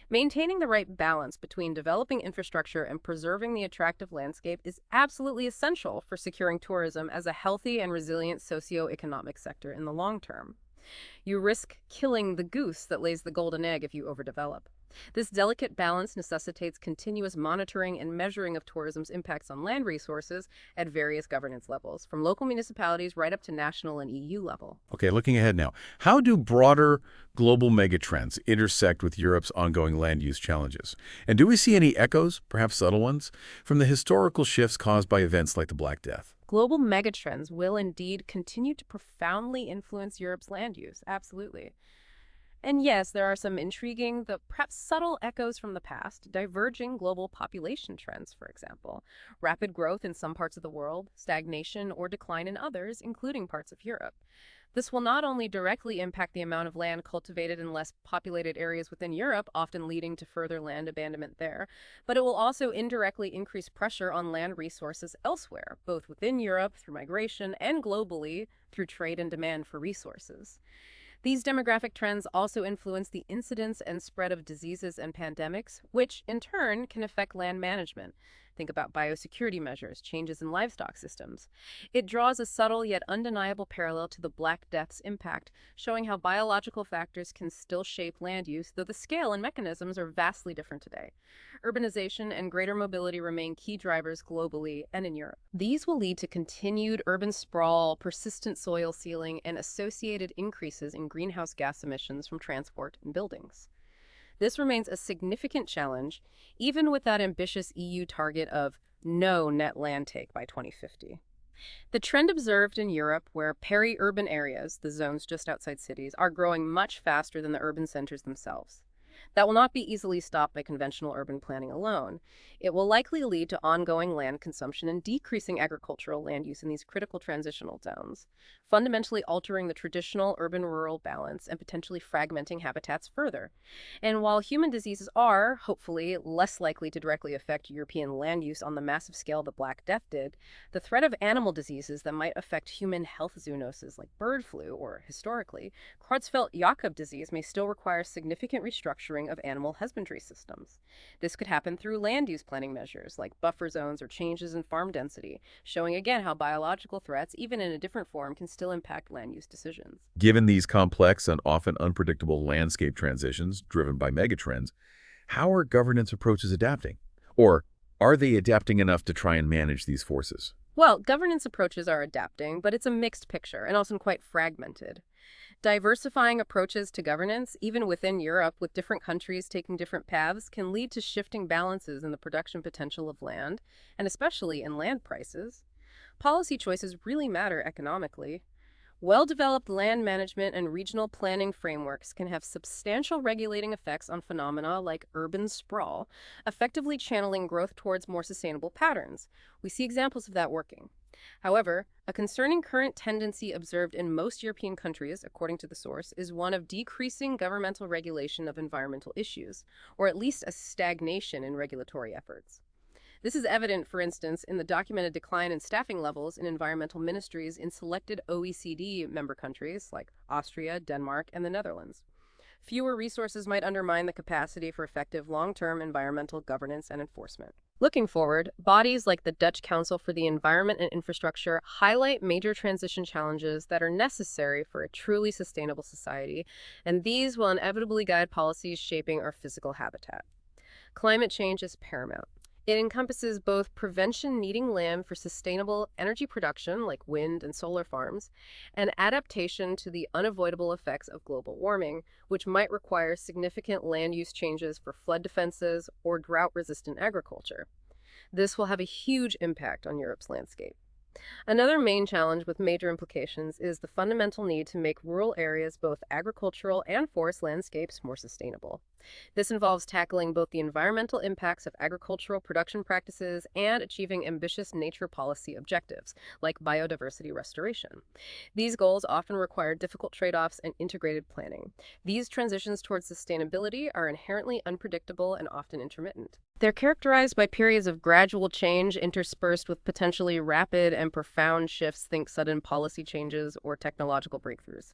B: Maintaining the right balance between developing infrastructure and preserving the attractive landscape is absolutely essential for securing tourism as a healthy and resilient socio-economic sector in the long term. You risk killing the goose that lays the golden egg if you overdevelop. This delicate balance necessitates continuous monitoring and measuring of tourism's impacts on land resources at various governance levels, from local municipalities right up to national and EU level.
C: Okay, looking ahead now. How do broader global megatrends intersect with Europe's ongoing land use challenges? And do we see any echoes, perhaps subtle ones, from the historical shifts caused by events like the Black Death?
B: Global megatrends will indeed continue to profoundly influence Europe's land use, absolutely. And yes, there are some intriguing, though perhaps subtle echoes from the past, diverging global population trends, for example. Rapid growth in some parts of the world, stagnation or decline in others, including parts of Europe. This will not only directly impact the amount of land cultivated in less populated areas within Europe, often leading to further land abandonment there, but it will also indirectly increase pressure on land resources elsewhere, both within Europe through migration and globally through trade and demand for resources. These demographic trends also influence the incidence and spread of diseases and pandemics, which in turn can affect land management. Think about biosecurity measures, changes in livestock systems. It draws a subtle yet undeniable parallel to the Black Death's impact, showing how biological factors can still shape land use, though the scale and mechanisms are vastly different today. Urbanization and greater mobility remain key drivers globally and in Europe. These will lead to continued urban sprawl, persistent soil sealing, and associated increases in greenhouse gas emissions from transport and buildings. This remains a significant challenge, even with that ambitious EU target of no net land take by 2050. The trend observed in Europe, where peri-urban areas, the zones just outside cities, are growing much faster than the urban centers themselves. That will not be easily stopped by conventional urban planning alone. It will likely lead to ongoing land consumption and decreasing agricultural land use in these critical transitional zones, fundamentally altering the traditional urban-rural balance and potentially fragmenting habitats further. And while human diseases are, hopefully, less likely to directly affect European land use on the massive scale the Black Death did, the threat of animal diseases that might affect human health zoonoses like bird flu or, historically, Creutzfeldt-Jakob disease may still require significant restructuring of animal husbandry systems. This could happen through land use planning measures like buffer zones or changes in farm density, showing again how biological threats, even in a different form, can still impact land use decisions.
A: Given these complex and often unpredictable landscape transitions driven by megatrends, how are governance approaches adapting? Or are they adapting enough to try and manage these forces?
B: Well, governance approaches are adapting, but it's a mixed picture and often quite fragmented. Diversifying approaches to governance, even within Europe, with different countries taking different paths, can lead to shifting balances in the production potential of land, and especially in land prices. Policy choices really matter economically. Well-developed land management and regional planning frameworks can have substantial regulating effects on phenomena like urban sprawl, effectively channeling growth towards more sustainable patterns. We see examples of that working. However, a concerning current tendency observed in most European countries, according to the source, is one of decreasing governmental regulation of environmental issues, or at least a stagnation in regulatory efforts. This is evident, for instance, in the documented decline in staffing levels in environmental ministries in selected OECD member countries like Austria, Denmark, and the Netherlands. Fewer resources might undermine the capacity for effective long-term environmental governance and enforcement. Looking forward, bodies like the Dutch Council for the Environment and Infrastructure highlight major transition challenges that are necessary for a truly sustainable society, and these will inevitably guide policies shaping our physical habitat. Climate change is paramount. It encompasses both prevention needing land for sustainable energy production, like wind and solar farms, and adaptation to the unavoidable effects of global warming, which might require significant land use changes for flood defenses or drought-resistant agriculture. This will have a huge impact on Europe's landscape. Another main challenge with major implications is the fundamental need to make rural areas, both agricultural and forest landscapes, more sustainable. This involves tackling both the environmental impacts of agricultural production practices and achieving ambitious nature policy objectives, like biodiversity restoration. These goals often require difficult trade-offs and integrated planning. These transitions towards sustainability are inherently unpredictable and often intermittent. They're characterized by periods of gradual change interspersed with potentially rapid and profound shifts, think sudden policy changes or technological breakthroughs.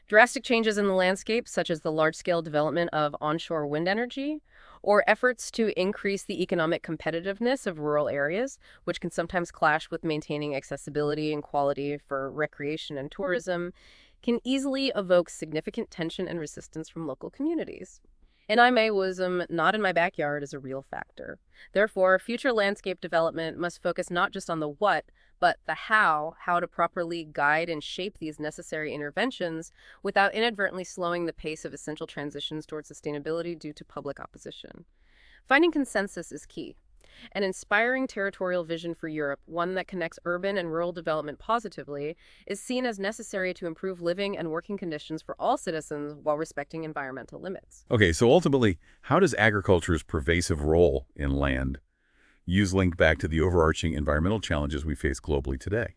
B: Drastic changes in the landscape, such as the large-scale development of onshore wind energy, or efforts to increase the economic competitiveness of rural areas, which can sometimes clash with maintaining accessibility and quality for recreation and tourism, can easily evoke significant tension and resistance from local communities. Animism, not in my backyard, is a real factor. Therefore, future landscape development must focus not just on the what, but the how to properly guide and shape these necessary interventions without inadvertently slowing the pace of essential transitions towards sustainability due to public opposition. Finding consensus is key. An inspiring territorial vision for Europe, one that connects urban and rural development positively, is seen as necessary to improve living and working conditions for all citizens while respecting environmental limits.
A: Okay, so ultimately, how does agriculture's pervasive role in land use link back to the overarching environmental challenges we face globally today?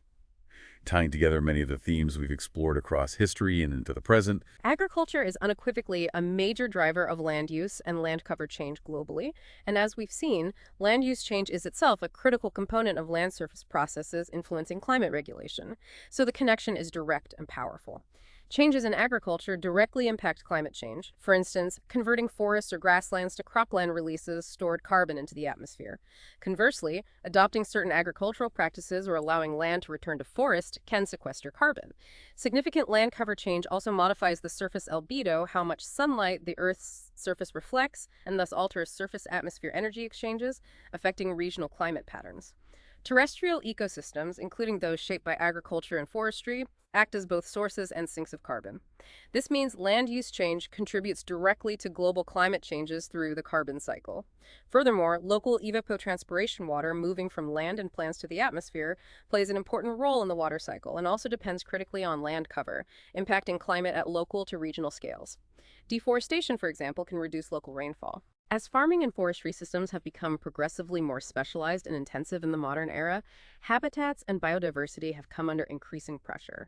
A: Tying together many of the themes we've explored across history and into the present.
B: Agriculture is unequivocally a major driver of land use and land cover change globally, and as we've seen, land use change is itself a critical component of land surface processes influencing climate regulation, so the connection is direct and powerful. Changes in agriculture directly impact climate change. For instance, converting forests or grasslands to cropland releases stored carbon into the atmosphere. Conversely, adopting certain agricultural practices or allowing land to return to forest can sequester carbon. Significant land cover change also modifies the surface albedo, how much sunlight the Earth's surface reflects, and thus alters surface-atmosphere energy exchanges, affecting regional climate patterns. Terrestrial ecosystems, including those shaped by agriculture and forestry, act as both sources and sinks of carbon. This means land use change contributes directly to global climate changes through the carbon cycle. Furthermore, local evapotranspiration water moving from land and plants to the atmosphere plays an important role in the water cycle and also depends critically on land cover, impacting climate at local to regional scales. Deforestation, for example, can reduce local rainfall. As farming and forestry systems have become progressively more specialized and intensive in the modern era, habitats and biodiversity have come under increasing pressure.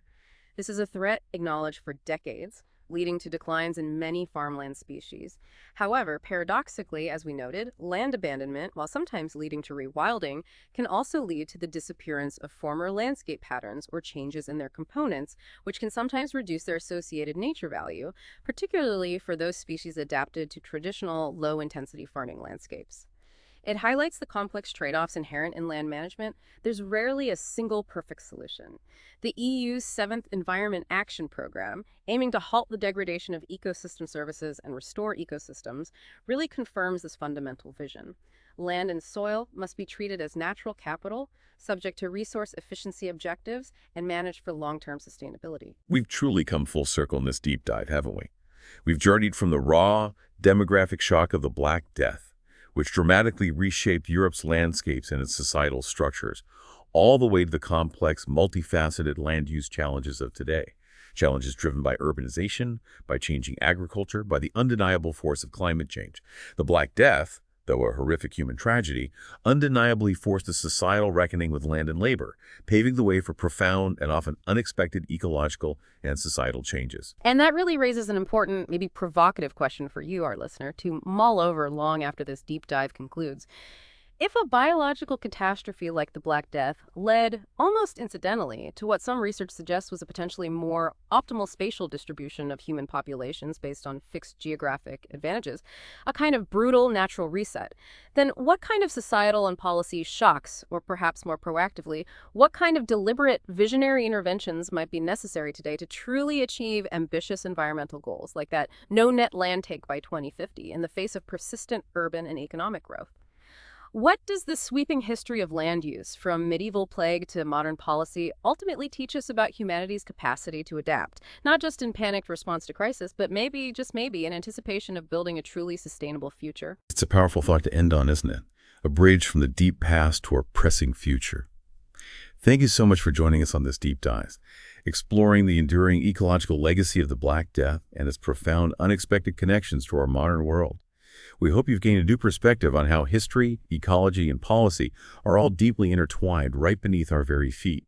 B: This is a threat acknowledged for decades, leading to declines in many farmland species. However, paradoxically, as we noted, land abandonment, while sometimes leading to rewilding, can also lead to the disappearance of former landscape patterns or changes in their components, which can sometimes reduce their associated nature value, particularly for those species adapted to traditional low-intensity farming landscapes. It highlights the complex trade-offs inherent in land management. There's rarely a single perfect solution. The EU's 7th Environment Action Program, aiming to halt the degradation of ecosystem services and restore ecosystems, really confirms this fundamental vision. Land and soil must be treated as natural capital, subject to resource efficiency objectives, and managed for long-term sustainability.
A: We've truly come full circle in this deep dive, haven't we? We've journeyed from the raw, demographic shock of the Black Death, which dramatically reshaped Europe's landscapes and its societal structures, all the way to the complex, multifaceted land use challenges of today. Challenges driven by urbanization, by changing agriculture, by the undeniable force of climate change. The Black Death, though a horrific human tragedy, undeniably forced a societal reckoning with land and labor, paving the way for profound and often unexpected ecological and societal changes.
B: And that really raises an important, maybe provocative question for you, our listener, to mull over long after this deep dive concludes. If a biological catastrophe like the Black Death led, almost incidentally, to what some research suggests was a potentially more optimal spatial distribution of human populations based on fixed geographic advantages, a kind of brutal natural reset, then what kind of societal and policy shocks, or perhaps more proactively, what kind of deliberate visionary interventions might be necessary today to truly achieve ambitious environmental goals, like that no net land take by 2050, in the face of persistent urban and economic growth? What does the sweeping history of land use, from medieval plague to modern policy, ultimately teach us about humanity's capacity to adapt, not just in panicked response to crisis, but maybe, just maybe, in anticipation of building a truly sustainable future?
A: It's a powerful thought to end on, isn't it? A bridge from the deep past to our pressing future. Thank you so much for joining us on this deep dive, exploring the enduring ecological legacy of the Black Death and its profound, unexpected connections to our modern world. We hope you've gained a new perspective on how history, ecology, and policy are all deeply intertwined right beneath our very feet.